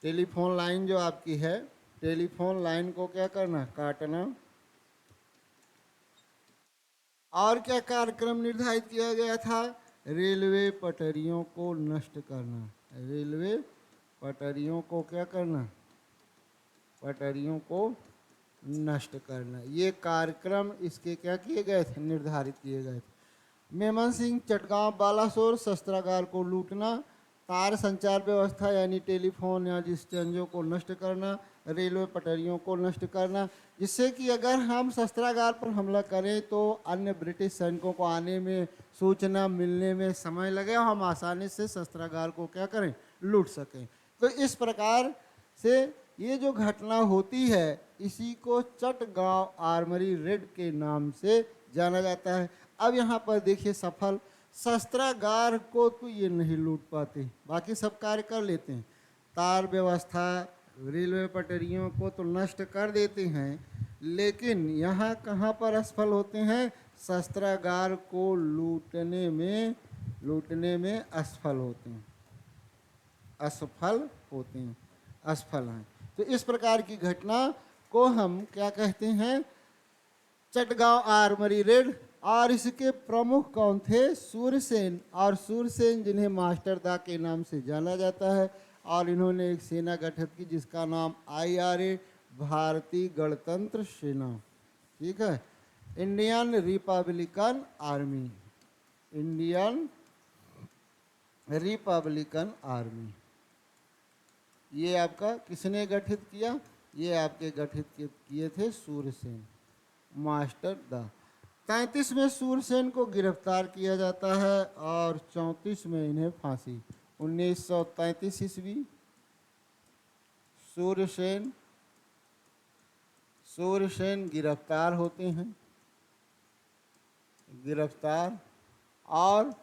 टेलीफोन लाइन जो आपकी है, टेलीफोन लाइन को क्या करना? काटना। और क्या कार्यक्रम निर्धारित किया गया था? रेलवे पटरियों को नष्ट करना। रेलवे पटरियों को क्या करना? पटरियों को नष्ट करना। ये कार्यक्रम इसके क्या किए गए थे? निर्धारित किए गए थे। मेमन सिंह, चटगांव, बालासोर, शस्त्रागार को लूटना, तार संचार व्यवस्था यानी टेलीफोन या एक्सचेंजों को नष्ट करना, रेलवे पटरियों को नष्ट करना, जिससे कि अगर हम शस्त्रागार पर हमला करें तो अन्य ब्रिटिश सैनिकों को आने में, सूचना मिलने में समय लगे और हम आसानी से शस्त्रागार को क्या करें? लूट सकें। तो इस प्रकार से ये जो घटना होती है, इसी को चटगांव आर्मरी रेड के नाम से जाना जाता है। अब यहाँ पर देखिए, सफल शस्त्रागार को तो ये नहीं लूट पाते, बाकी सब कार्य कर लेते हैं। तार व्यवस्था, रेलवे पटरियों को तो नष्ट कर देते हैं, लेकिन यहाँ कहाँ पर असफल होते हैं? शस्त्रागार को लूटने में असफल होते हैं। असफल हैं। तो इस प्रकार की घटना को हम क्या कहते हैं? Chittagong armoury raid. और इसके प्रमुख कौन थे? सूर्यसेन। और सूर्यसेन जिन्हें मास्टर दा के नाम से जाना जाता है, और इन्होंने एक सेना गठित की जिसका नाम IRA, भारतीय गणतंत्र सेना, ठीक है, Indian Republican army, Indian Republican army. ये आपका किसने गठित किया? ये आपके गठित किए थे सूर्यसेन, मास्टर दा। 33 में सूर्यसेन को गिरफ्तार किया जाता है और 34 में इन्हें फांसी। 1933 ईस्वी सूर्यसेन गिरफ्तार होते हैं, और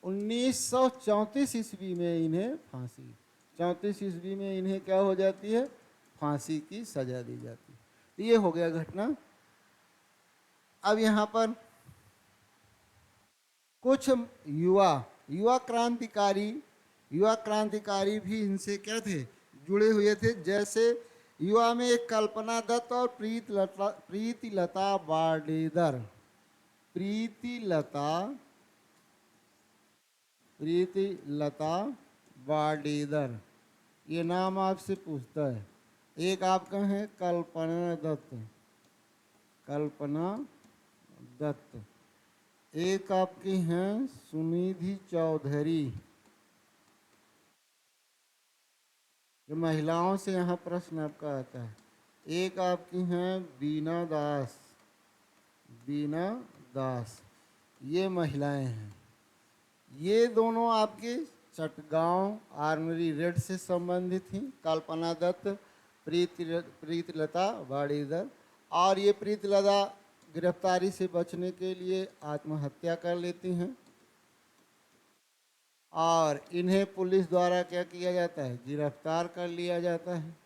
1934 ईस्वी में इन्हें फांसी। 34 ईस्वी में इन्हें क्या हो जाती है? फांसी की सजा दी जाती है। ये हो गया घटना। अब यहाँ पर कुछ युवा क्रांतिकारी भी इनसे क्या थे? जुड़े हुए थे। जैसे युवा में एक कल्पना दत्त और प्रीतिलता वाडेदर, ये नाम आपसे पूछता है। एक आपका है कल्पना दत्त, एक आपकी हैं सुनिधि चौधरी। जो महिलाओं से यहाँ प्रश्न आपका आता है। एक आपकी हैं बीना दास, ये महिलाएं हैं। ये दोनों आपके चटगांव आर्मरी रेड से संबंधित थी। कल्पना दत्त, प्रीतिलता वाड़ीदर, और ये प्रीतिलता गिरफ्तारी से बचने के लिए आत्महत्या कर लेती हैं और इन्हें पुलिस द्वारा क्या किया जाता है, गिरफ्तार कर लिया जाता है।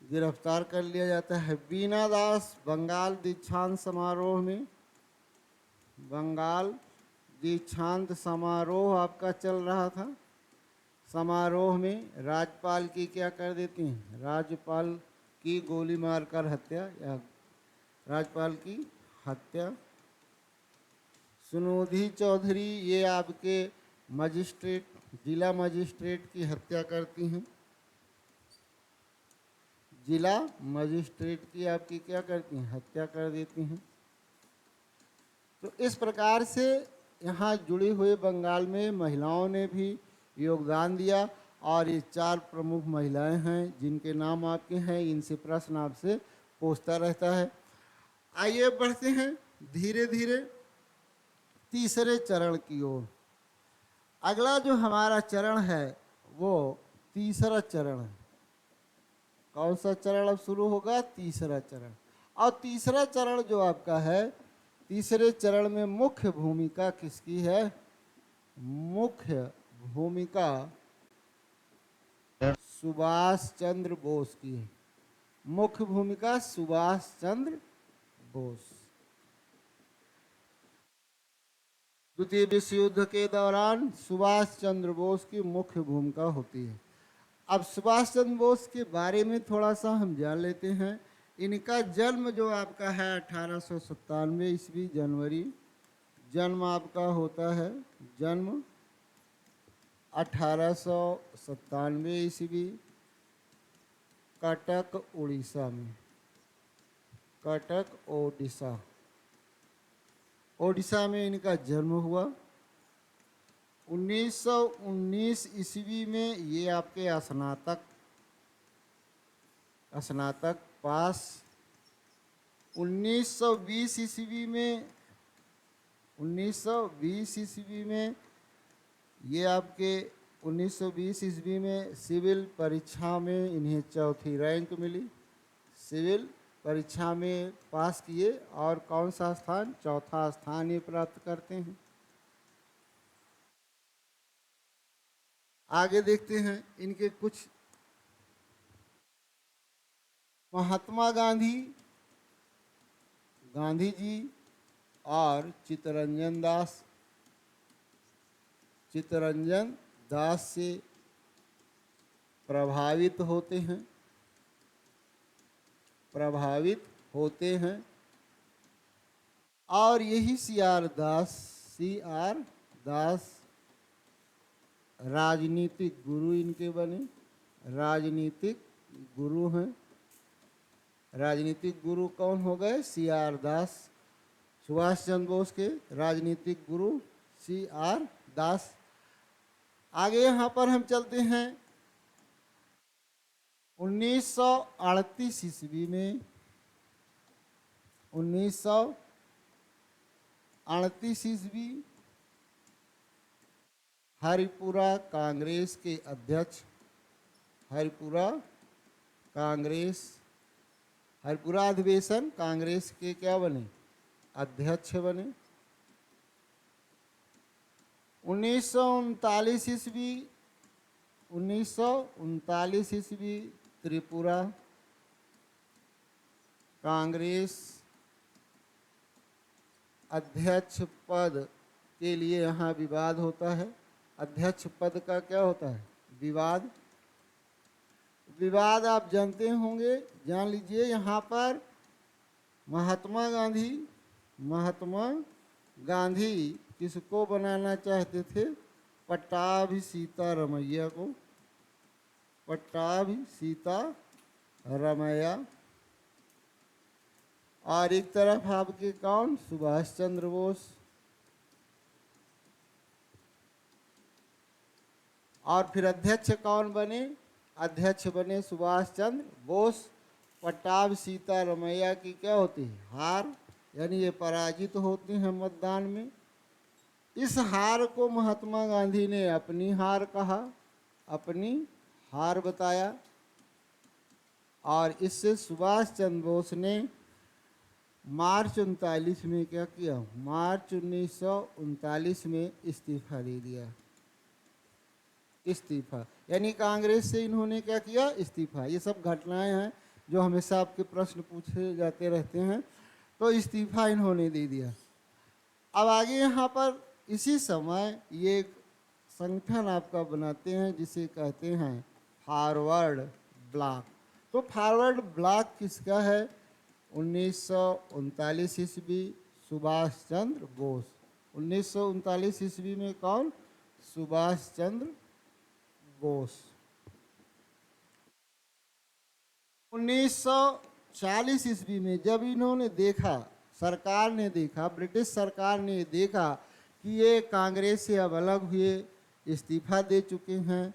गिरफ्तार कर लिया जाता है। बीना दास बंगाल दीक्षांत समारोह में, बंगाल दीक्षांत समारोह आपका चल रहा था। समारोह में राज्यपाल की क्या कर देती हैं, राज्यपाल की गोली मारकर हत्या या राज्यपाल की हत्या। सुनोधी चौधरी ये आपके मजिस्ट्रेट, जिला मजिस्ट्रेट की हत्या करती हैं। जिला मजिस्ट्रेट की आपकी क्या करती हैं, हत्या कर देती हैं। तो इस प्रकार से यहाँ जुड़ी हुई बंगाल में महिलाओं ने भी योगदान दिया और ये 4 प्रमुख महिलाएं हैं जिनके नाम आपके हैं। इनसे प्रश्न आपसे पूछता रहता है। आइए बढ़ते हैं धीरे धीरे तीसरे चरण की ओर। अगला जो हमारा चरण है वो तीसरा चरण है। कौन सा चरण अब शुरू होगा, तीसरा चरण। और तीसरा चरण जो आपका है, तीसरे चरण में मुख्य भूमिका किसकी है, मुख्य भूमिका सुभाष चंद्र बोस की है। मुख्य भूमिका सुभाष चंद्र बोस। द्वितीय विश्व युद्ध के दौरान सुभाष चंद्र बोस की मुख्य भूमिका होती है। अब सुभाष चंद्र बोस के बारे में थोड़ा सा हम जान लेते हैं। इनका जन्म जो आपका है 1897 ईस्वी जनवरी, जन्म आपका होता है, जन्म 1897 ईस्वी कटक उड़ीसा में, कटक ओडिशा, ओडिशा में इनका जन्म हुआ। 1919 ईस्वी में ये आपके स्नातक पास। 1920 ईस्वी में, 1920 ईस्वी में ये आपके 1920 ईस्वी में सिविल परीक्षा में इन्हें चौथी रैंक मिली। सिविल परीक्षा में पास किए और कौन सा स्थान, चौथा स्थान ये प्राप्त करते हैं। आगे देखते हैं इनके कुछ। महात्मा गांधी, गांधी जी और चित्तरंजन दास से प्रभावित होते हैं और यही सीआर दास राजनीतिक गुरु इनके बने। राजनीतिक गुरु हैं। राजनीतिक गुरु कौन हो गए, सीआर दास। सुभाष चंद्र बोस के राजनीतिक गुरु सीआर दास। आगे यहाँ पर हम चलते हैं 1938 ईस्वी में, 1938 ईस्वी हरिपुरा कांग्रेस के अध्यक्ष, हरिपुरा अधिवेशन कांग्रेस के क्या बने, अध्यक्ष बने। 1939 ईस्वी त्रिपुरा कांग्रेस अध्यक्ष पद के लिए यहाँ विवाद होता है। अध्यक्ष पद का क्या होता है, विवाद आप जानते होंगे, जान लीजिए। यहाँ पर महात्मा गांधी किसको बनाना चाहते थे, पट्टाभी सीतारमैया को, पट्टाभी सीतारमैया। और एक तरफ आपके कौन, सुभाष चंद्र बोस। और फिर अध्यक्ष कौन बने, अध्यक्ष बने सुभाष चंद्र बोस। पट्टाभी सीतारमैया की क्या होती है, हार। यानी ये पराजित होते हैं मतदान में। इस हार को महात्मा गांधी ने अपनी हार कहा, अपनी हार बताया, और इससे सुभाष चंद्र बोस ने मार्च 39 में क्या किया, मार्च 1939 में इस्तीफा दे दिया। इस्तीफा यानी कांग्रेस से इन्होंने क्या किया, इस्तीफा। ये सब घटनाएं हैं जो हमेशा आपके प्रश्न पूछे जाते रहते हैं। तो इस्तीफा इन्होंने दे दिया। अब आगे यहाँ पर इसी समय ये एक संगठन आपका बनाते हैं जिसे कहते हैं फॉरवर्ड ब्लॉक। तो फॉरवर्ड ब्लॉक किसका है, 1939 ईस्वी सुभाष चंद्र बोस। 1939 ईस्वी में कौन, सुभाष चंद्र बोस। 1940 ईस्वी में जब इन्होंने देखा, सरकार ने देखा, ब्रिटिश सरकार ने देखा कि ये कांग्रेस से अब अलग हुए, इस्तीफा दे चुके हैं,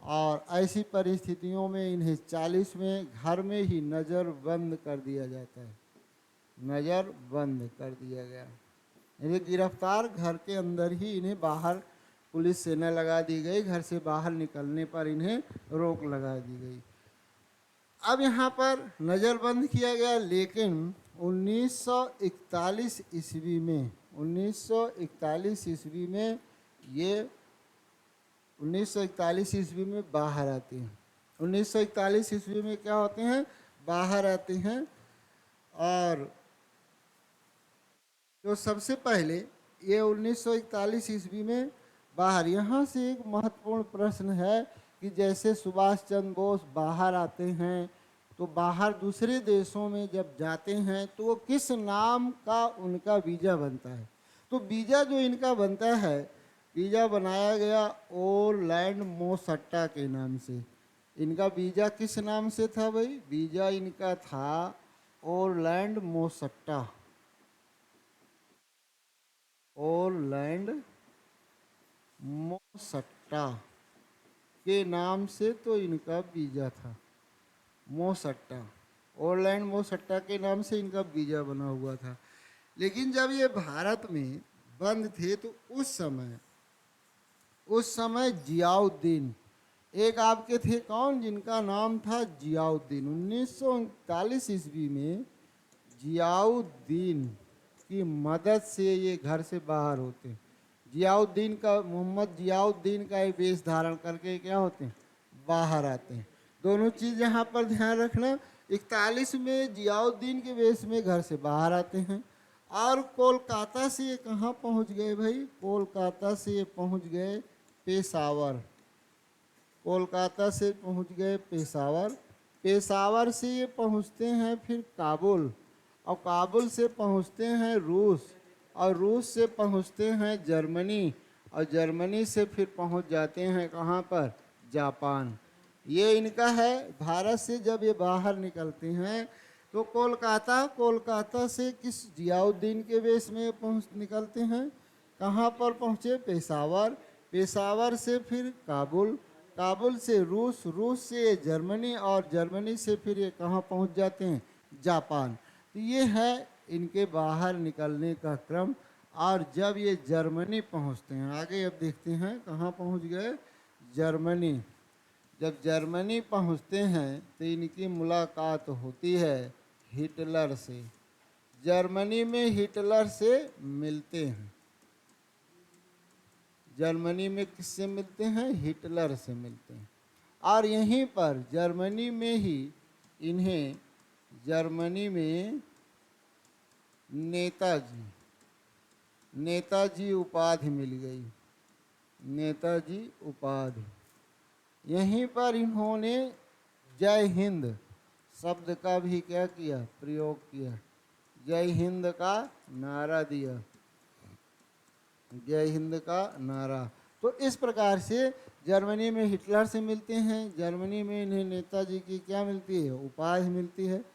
और ऐसी परिस्थितियों में इन्हें 40 में घर में ही नज़रबंद कर दिया जाता है। नज़रबंद कर दिया गया, इन्हें गिरफ्तार, घर के अंदर ही इन्हें बाहर पुलिस सेना लगा दी गई, घर से बाहर निकलने पर इन्हें रोक लगा दी गई। अब यहाँ पर नज़रबंद किया गया, लेकिन 1941 ईस्वी में, 1941 ईस्वी में ये 1941 ईस्वी में बाहर आते हैं। 1941 ईस्वी में क्या होते हैं, बाहर आते हैं। और तो सबसे पहले ये 1941 ईस्वी में बाहर, यहाँ से एक महत्वपूर्ण प्रश्न है कि जैसे सुभाष चंद्र बोस बाहर आते हैं, तो बाहर दूसरे देशों में जब जाते हैं तो वो किस नाम का उनका वीज़ा बनता है। तो वीज़ा जो इनका बनता है, वीज़ा बनाया गया ओरलैंड मोसट्टा के नाम से। इनका वीज़ा किस नाम से था भाई, वीज़ा इनका था ओरलैंड मोसट्टा। ओरलैंड मोसट्टा के नाम से तो इनका वीज़ा था, मोसट्टा, ओरलैंड मोसट्टा के नाम से इनका वीज़ा बना हुआ था। लेकिन जब ये भारत में बंद थे तो उस समय जियाउद्दीन, एक आपके थे कौन, जिनका नाम था जियाउद्दीन। 1939 ईस्वी में जियाउद्दीन की मदद से ये घर से बाहर होते हैं। जियाउद्दीन का, मोहम्मद जियाउद्दीन का ये वेश धारण करके क्या होते हैं, बाहर आते हैं। दोनों चीज़ यहाँ पर ध्यान रखना। 41 में जियाउद्दीन के वेश में घर से बाहर आते हैं, और कोलकाता से ये कहाँ पहुँच गए भाई, कोलकाता से ये पहुँच गए पेशावर। कोलकाता से पहुँच गए पेशावर, पेशावर से ये पहुँचते हैं फिर काबुल, और काबुल से पहुँचते हैं रूस, और रूस से पहुँचते हैं जर्मनी, और जर्मनी से फिर पहुँच जाते हैं कहाँ पर, जापान। ये इनका है। भारत से जब ये बाहर निकलते हैं तो कोलकाता से किस, जियाउद्दीन के वेश में निकलते हैं, कहाँ पर पहुँचे, पेशावर, पेशावर से फिर काबुल, काबुल से रूस, रूस से जर्मनी, और जर्मनी से फिर ये कहाँ पहुँच जाते हैं, जापान। तो ये है इनके बाहर निकलने का क्रम। और जब ये जर्मनी पहुँचते हैं, आगे अब देखते हैं कहाँ पहुँच गए, जर्मनी। जब जर्मनी पहुँचते हैं तो इनकी मुलाकात होती है हिटलर से। जर्मनी में हिटलर से मिलते हैं, जर्मनी में किससे मिलते हैं, हिटलर से मिलते हैं। और यहीं पर जर्मनी में ही इन्हें, जर्मनी में नेताजी उपाधि मिल गई, नेताजी उपाधि। यहीं पर इन्होंने जय हिंद शब्द का भी क्या किया, प्रयोग किया, जय हिंद का नारा दिया, जय हिंद का नारा। तो इस प्रकार से जर्मनी में हिटलर से मिलते हैं, जर्मनी में इन्हें नेताजी की क्या मिलती है, उपाधि मिलती है।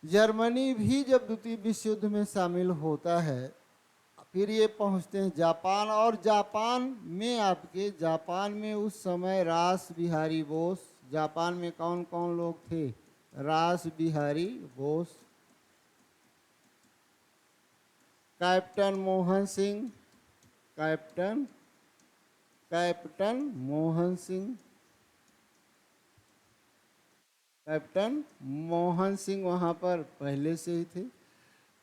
जर्मनी भी जब द्वितीय विश्व युद्ध में शामिल होता है, फिर ये पहुंचते हैं जापान, और जापान में उस समय रास बिहारी बोस, जापान में कौन कौन लोग थे, रास Bihari Bose, captain Mohan Singh, captain captain Mohan Singh, captain Mohan Singh वहाँ पर पहले से ही थे।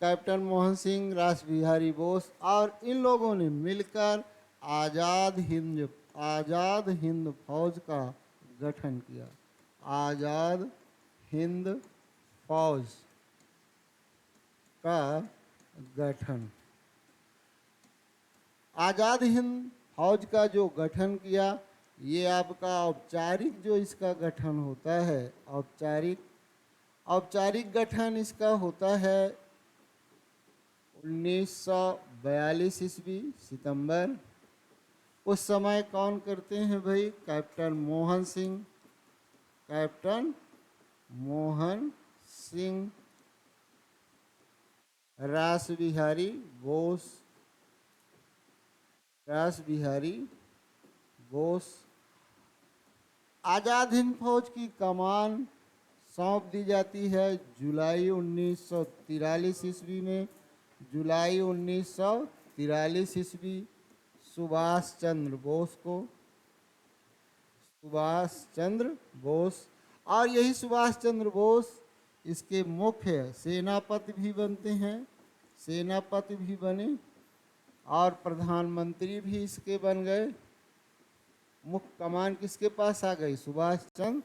कैप्टन मोहन सिंह, रास बिहारी बोस और इन लोगों ने मिलकर आज़ाद हिंद फौज का गठन किया। आज़ाद हिंद फौज का गठन, आज़ाद हिंद फौज का जो गठन किया, ये आपका औपचारिक जो इसका गठन होता है, औपचारिक गठन इसका होता है 1942 ईस्वी सितंबर। उस समय कौन करते हैं भाई? कैप्टन मोहन सिंह, कैप्टन मोहन सिंह, रास बिहारी बोस, रास बिहारी बोस। आज़ाद हिंद फौज की कमान सौंप दी जाती है जुलाई 1943 ईस्वी में। जुलाई 1943 ईस्वी सुभाष चंद्र बोस को, सुभाष चंद्र बोस। और यही सुभाष चंद्र बोस इसके मुख्य सेनापति भी बनते हैं, सेनापति भी बने और प्रधानमंत्री भी इसके बन गए। मुख्य कमान किसके पास आ गई? सुभाष चंद्र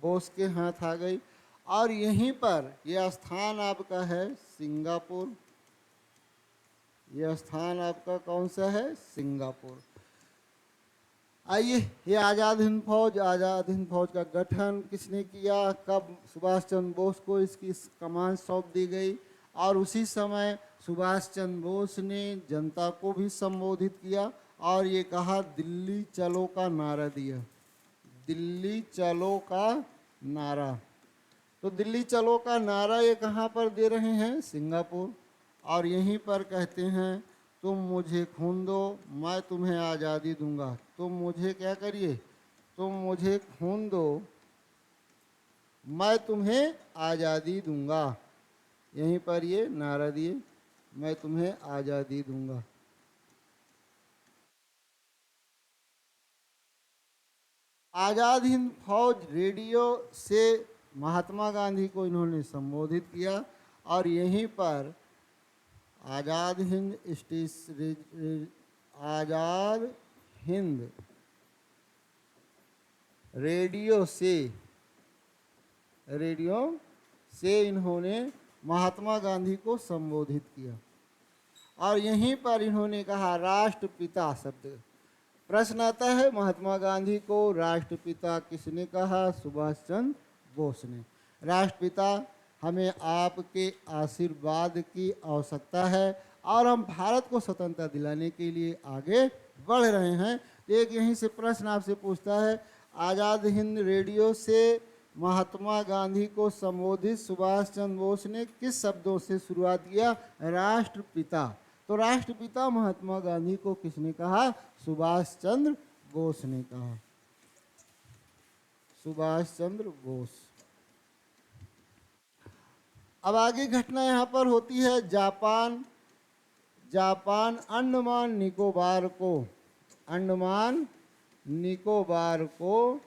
बोस के हाथ आ गई। और यहीं पर यह स्थान आपका है सिंगापुर। यह स्थान आपका कौन सा है? सिंगापुर। आइए, ये आज़ाद हिंद फौज का गठन किसने किया, कब? सुभाष चंद्र बोस को इसकी कमान सौंप दी गई। और उसी समय सुभाष चंद्र बोस ने जनता को भी संबोधित किया और ये कहा, दिल्ली चलो का नारा दिया। दिल्ली चलो का नारा। तो दिल्ली चलो का नारा ये कहाँ पर दे रहे हैं? सिंगापुर। और यहीं पर कहते हैं, तुम मुझे खून दो, मैं तुम्हें आज़ादी दूंगा। तुम मुझे क्या करिए? तुम मुझे खून दो, मैं तुम्हें आज़ादी दूंगा। यहीं पर ये नारा दिए, मैं तुम्हें आज़ादी दूंगा। आज़ाद हिंद फौज रेडियो से महात्मा गांधी को इन्होंने संबोधित किया और यहीं पर आज़ाद हिंद रेडियो से इन्होंने महात्मा गांधी को संबोधित किया। और यहीं पर इन्होंने कहा, राष्ट्रपिता शब्द। प्रश्न आता है, महात्मा गांधी को राष्ट्रपिता किसने कहा? सुभाष चंद्र बोस ने। राष्ट्रपिता, हमें आपके आशीर्वाद की आवश्यकता है और हम भारत को स्वतंत्रता दिलाने के लिए आगे बढ़ रहे हैं। एक यहीं से प्रश्न आपसे पूछता है, आज़ाद हिंद रेडियो से महात्मा गांधी को संबोधित सुभाष चंद्र बोस ने किस शब्दों से शुरुआत किया? राष्ट्रपिता। तो राष्ट्रपिता महात्मा गांधी को किसने कहा? सुभाष चंद्र बोस ने कहा। सुभाष चंद्र बोस। अब आगे घटना यहाँ पर होती है, जापान अंडमान निकोबार को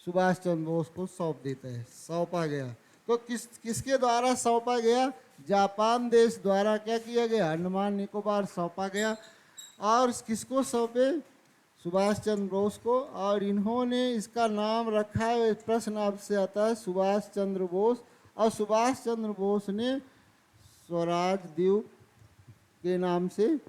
सुभाष चंद्र बोस को सौंप देता है, सौंपा गया। तो किसके द्वारा सौंपा गया? जापान देश द्वारा क्या किया गया? अंडमान निकोबार सौंपा गया। और किसको सौंपे? सुभाष चंद्र बोस को। और इन्होंने इसका नाम रखा है, प्रश्न आपसे आता है, सुभाष चंद्र बोस। और सुभाष चंद्र बोस ने स्वराज द्वीप के नाम से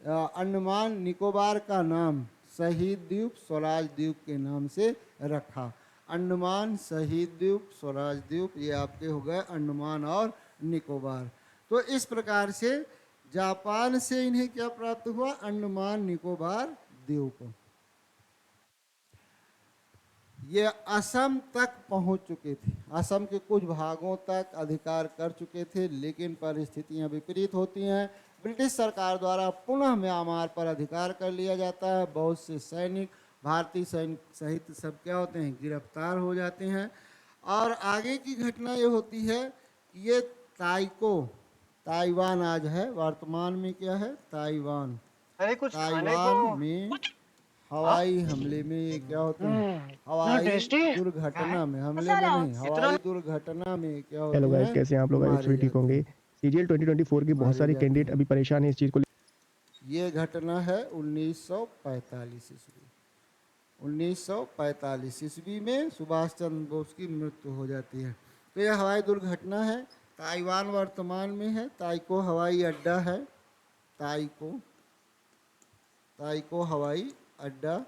अंडमान निकोबार का नाम शहीद द्वीप, स्वराज द्वीप के नाम से रखा। अंडमान, शहीद द्वीप, स्वराज द्वीप, ये आपके हो गए अंडमान और निकोबार। तो इस प्रकार से जापान से इन्हें क्या प्राप्त हुआ? अंडमान निकोबार द्वीप। ये असम तक पहुंच चुके थे, असम के कुछ भागों तक अधिकार कर चुके थे, लेकिन परिस्थितियां विपरीत होती हैं। ब्रिटिश सरकार द्वारा पुनः म्यांमार पर अधिकार कर लिया जाता है। बहुत से सैनिक, भारतीय सैनिक सहित सब क्या होते हैं? गिरफ्तार हो जाते हैं। और आगे की घटना ये होती है, ये ताइको ताइवान आज है, वर्तमान में क्या है, ताइवान। अरे कुछ खाने ताइवान को। में हाँ? हवाई हमले में ये क्या होते हैं, इतना हवाई टेस्टी। दुर्घटना में, हमले में नहीं, इतना। हवाई दुर्घटना में क्या हेलो होते गाइस, हैं, कैसे हैं आप लोग? आई होप मारे सभी ठीक जाते होंगे। हैं, सीजीएल 2024 की बहुत मारे सारी जाते कैंडिडेट हैं। अभी परेशान है इस चीज़ को ये घटना है 1945 ईस्वी। 1945 ईस्वी में सुभाष चंद्र बोस की मृत्यु हो जाती है। तो यह हवाई दुर्घटना है। ताइवान वर्तमान में है, ताइको हवाई अड्डा है, ताइको ताइको हवाई अड्डा,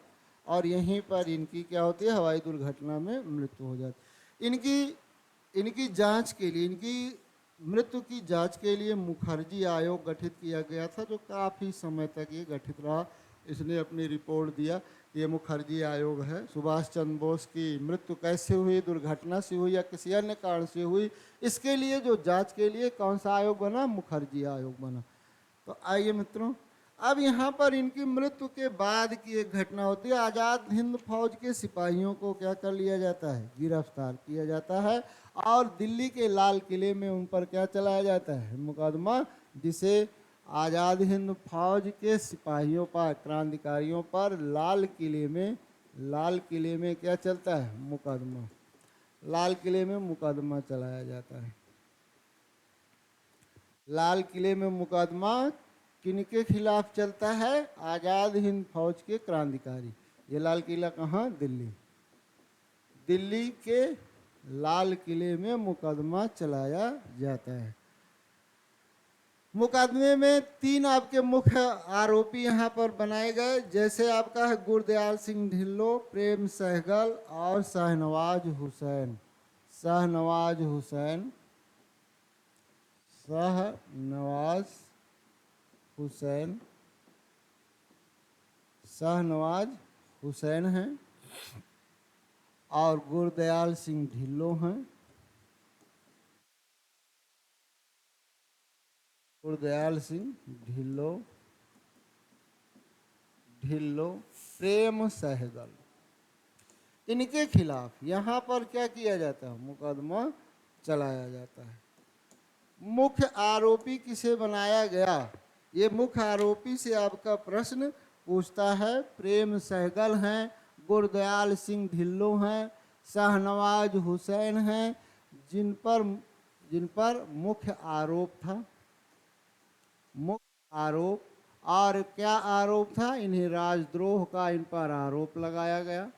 और यहीं पर इनकी क्या होती है, हवाई दुर्घटना में मृत्यु हो जाती है। इनकी जांच के लिए, इनकी मृत्यु की जांच के लिए मुखर्जी आयोग गठित किया गया था, जो काफ़ी समय तक ये गठित रहा। इसने अपनी रिपोर्ट दिया कि ये मुखर्जी आयोग है। सुभाष चंद्र बोस की मृत्यु कैसे हुई, दुर्घटना से हुई या किसी अन्य कारण से हुई, इसके लिए जो जांच के लिए कौन सा आयोग बना, मुखर्जी आयोग बना। तो आइए मित्रों, अब यहाँ पर इनकी मृत्यु के बाद की एक घटना होती है। आज़ाद हिंद फौज के सिपाहियों को क्या कर लिया जाता है, गिरफ्तार किया जाता है, और दिल्ली के लाल किले में उन पर क्या चलाया जाता है, मुकदमा, जिसे आज़ाद हिंद फौज के सिपाहियों पर, क्रांतिकारियों पर लाल किले में क्या चलता है, मुकदमा। लाल किले में मुकदमा चलाया जाता है। लाल किले में मुकदमा किनके खिलाफ चलता है, आज़ाद हिंद फौज के क्रांतिकारी। ये लाल किला कहाँ, दिल्ली। दिल्ली के लाल किले में मुकदमा चलाया जाता है। मुकदमे में 3 आपके मुख्य आरोपी यहाँ पर बनाए गए, जैसे आपका है गुरदयाल सिंह ढिल्लो, प्रेम सहगल और शाहनवाज हुसैन। शाहनवाज हुसैन, शाहनवाज हुसैन, शाहनवाज हुसैन हैं, और गुरदयाल सिंह ढिल्लो हैं। गुरदयाल सिंह ढिल्लो, प्रेम सहगल, इनके खिलाफ यहाँ पर क्या किया जाता है, मुकदमा चलाया जाता है। मुख्य आरोपी किसे बनाया गया, ये मुख्य आरोपी से आपका प्रश्न पूछता है। प्रेम सहगल हैं, गुरदयाल सिंह ढिल्लो हैं, शाहनवाज हुसैन हैं, जिन पर मुख्य आरोप था, मुख्य आरोप। और क्या आरोप था, इन्हें राजद्रोह का इन पर आरोप लगाया गया,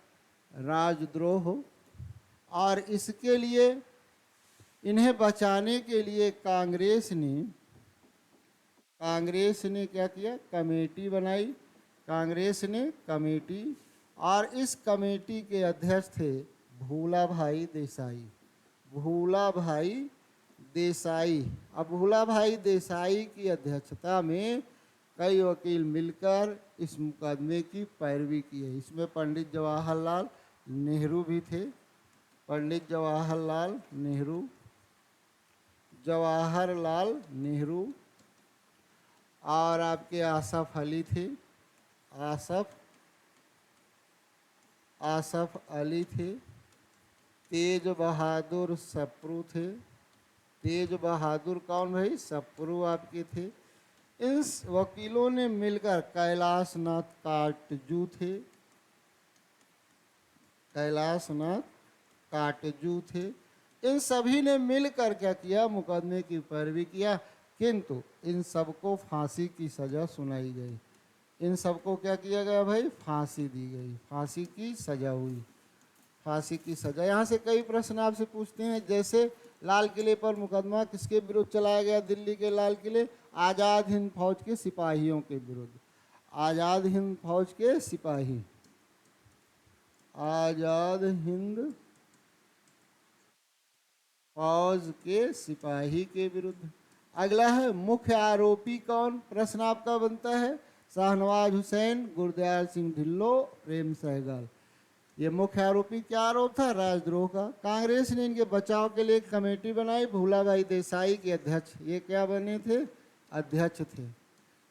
राजद्रोह। और इसके लिए, इन्हें बचाने के लिए कांग्रेस ने क्या किया, कमेटी बनाई। कांग्रेस ने कमेटी, और इस कमेटी के अध्यक्ष थे भूला भाई देसाई। भूला भाई देसाई। अब भूला भाई देसाई की अध्यक्षता में कई वकील मिलकर इस मुकदमे की पैरवी की है। इसमें पंडित जवाहरलाल नेहरू भी थे, पंडित जवाहरलाल नेहरू, और आपके आसफ अली थे, आसफ अली थे, तेज बहादुर सप्रू थे। तेज बहादुर कौन भाई, सप्रू आपके थे। इन वकीलों ने मिलकर कैलाशनाथ काटजू थे, कैलाशनाथ काटजू थे। इन सभी ने मिलकर क्या किया, मुकदमे की पैरवी किया, किंतु इन सबको फांसी की सज़ा सुनाई गई। इन सबको क्या किया गया भाई, फांसी दी गई, फांसी की सज़ा हुई, फांसी की सज़ा। यहाँ से कई प्रश्न आपसे पूछते हैं, जैसे लाल किले पर मुकदमा किसके विरुद्ध चलाया गया, दिल्ली के लाल किले, आज़ाद हिंद फौज के सिपाहियों के विरुद्ध। आज़ाद हिंद फौज के सिपाही, आज़ाद हिंद फौज के सिपाही के विरुद्ध। अगला है मुख्य आरोपी कौन, प्रश्न आपका बनता है, शाहनवाज हुसैन, गुरदयाल सिंह ढिल्लो, प्रेम सहगल। ये मुख्य आरोपी, क्या आरोप था, राजद्रोह का। कांग्रेस ने इनके बचाव के लिए एक कमेटी बनाई, भूला भाई देसाई के अध्यक्ष, ये क्या बने थे, अध्यक्ष थे।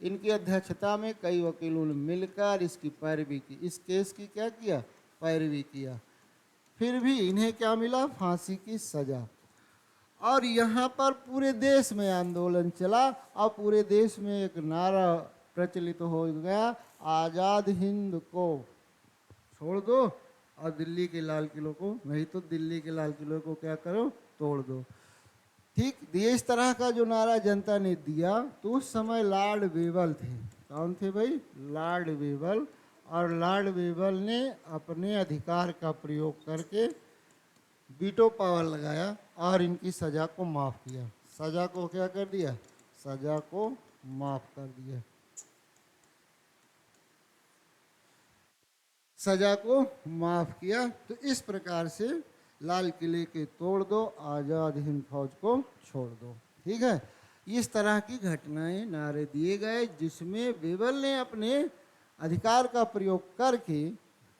इनकी अध्यक्षता में कई वकीलों ने मिलकर इसकी पैरवी की, इस केस की क्या किया, पैरवी किया। फिर भी इन्हें क्या मिला, फांसी की सज़ा। और यहाँ पर पूरे देश में आंदोलन चला और पूरे देश में एक नारा प्रचलित हो गया, आज़ाद हिंद को छोड़ दो और दिल्ली के लाल किले को, नहीं तो दिल्ली के लाल किले को क्या करो, तोड़ दो। ठीक इस तरह का जो नारा जनता ने दिया तो उस समय लॉर्ड वेवल थे। कौन थे भाई? Lord Wavell. और लॉर्ड वेवल ने अपने अधिकार का प्रयोग करके वीटो पावर लगाया और इनकी सज़ा को माफ़ किया। सज़ा को क्या कर दिया? सज़ा को माफ़ कर दिया। सज़ा को माफ़ किया। तो इस प्रकार से लाल किले के तोड़ दो, आज़ाद हिंद फौज को छोड़ दो। ठीक है, इस तरह की घटनाएं, नारे दिए गए जिसमें वेवल ने अपने अधिकार का प्रयोग करके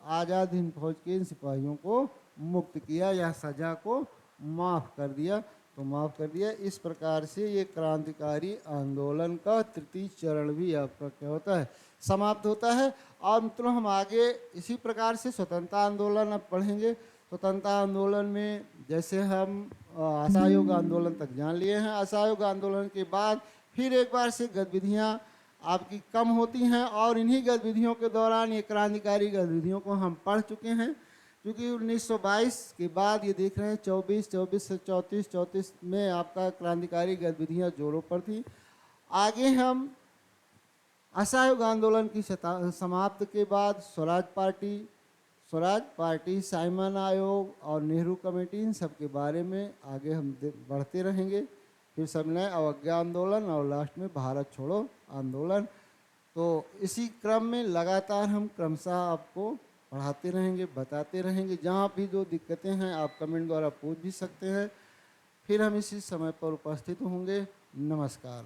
आज़ाद हिंद फौज के इन सिपाहियों को मुक्त किया या सज़ा को माफ़ कर दिया। तो माफ़ कर दिया। इस प्रकार से ये क्रांतिकारी आंदोलन का तृतीय चरण भी आपका क्या होता है, समाप्त होता है। और मित्रों हम आगे इसी प्रकार से स्वतंत्रता आंदोलन अब पढ़ेंगे। स्वतंत्रता आंदोलन में जैसे हम असहयोग आंदोलन तक जान लिए हैं, असहयोग आंदोलन के बाद फिर एक बार से गतिविधियाँ आपकी कम होती हैं और इन्हीं गतिविधियों के दौरान ये क्रांतिकारी गतिविधियों को हम पढ़ चुके हैं। क्योंकि 1922 के बाद ये देख रहे हैं 24 से 34 में आपका क्रांतिकारी गतिविधियाँ जोरों पर थी। आगे हम असहयोग आंदोलन की समाप्त के बाद स्वराज पार्टी, साइमन आयोग और नेहरू कमेटी, इन सब के बारे में आगे हम बढ़ते रहेंगे। फिर सबने अवज्ञा आंदोलन और लास्ट में भारत छोड़ो आंदोलन। तो इसी क्रम में लगातार हम क्रमशः आपको पढ़ाते रहेंगे, बताते रहेंगे। जहाँ भी जो दिक्कतें हैं आप कमेंट द्वारा पूछ भी सकते हैं। फिर हम इसी समय पर उपस्थित होंगे। नमस्कार।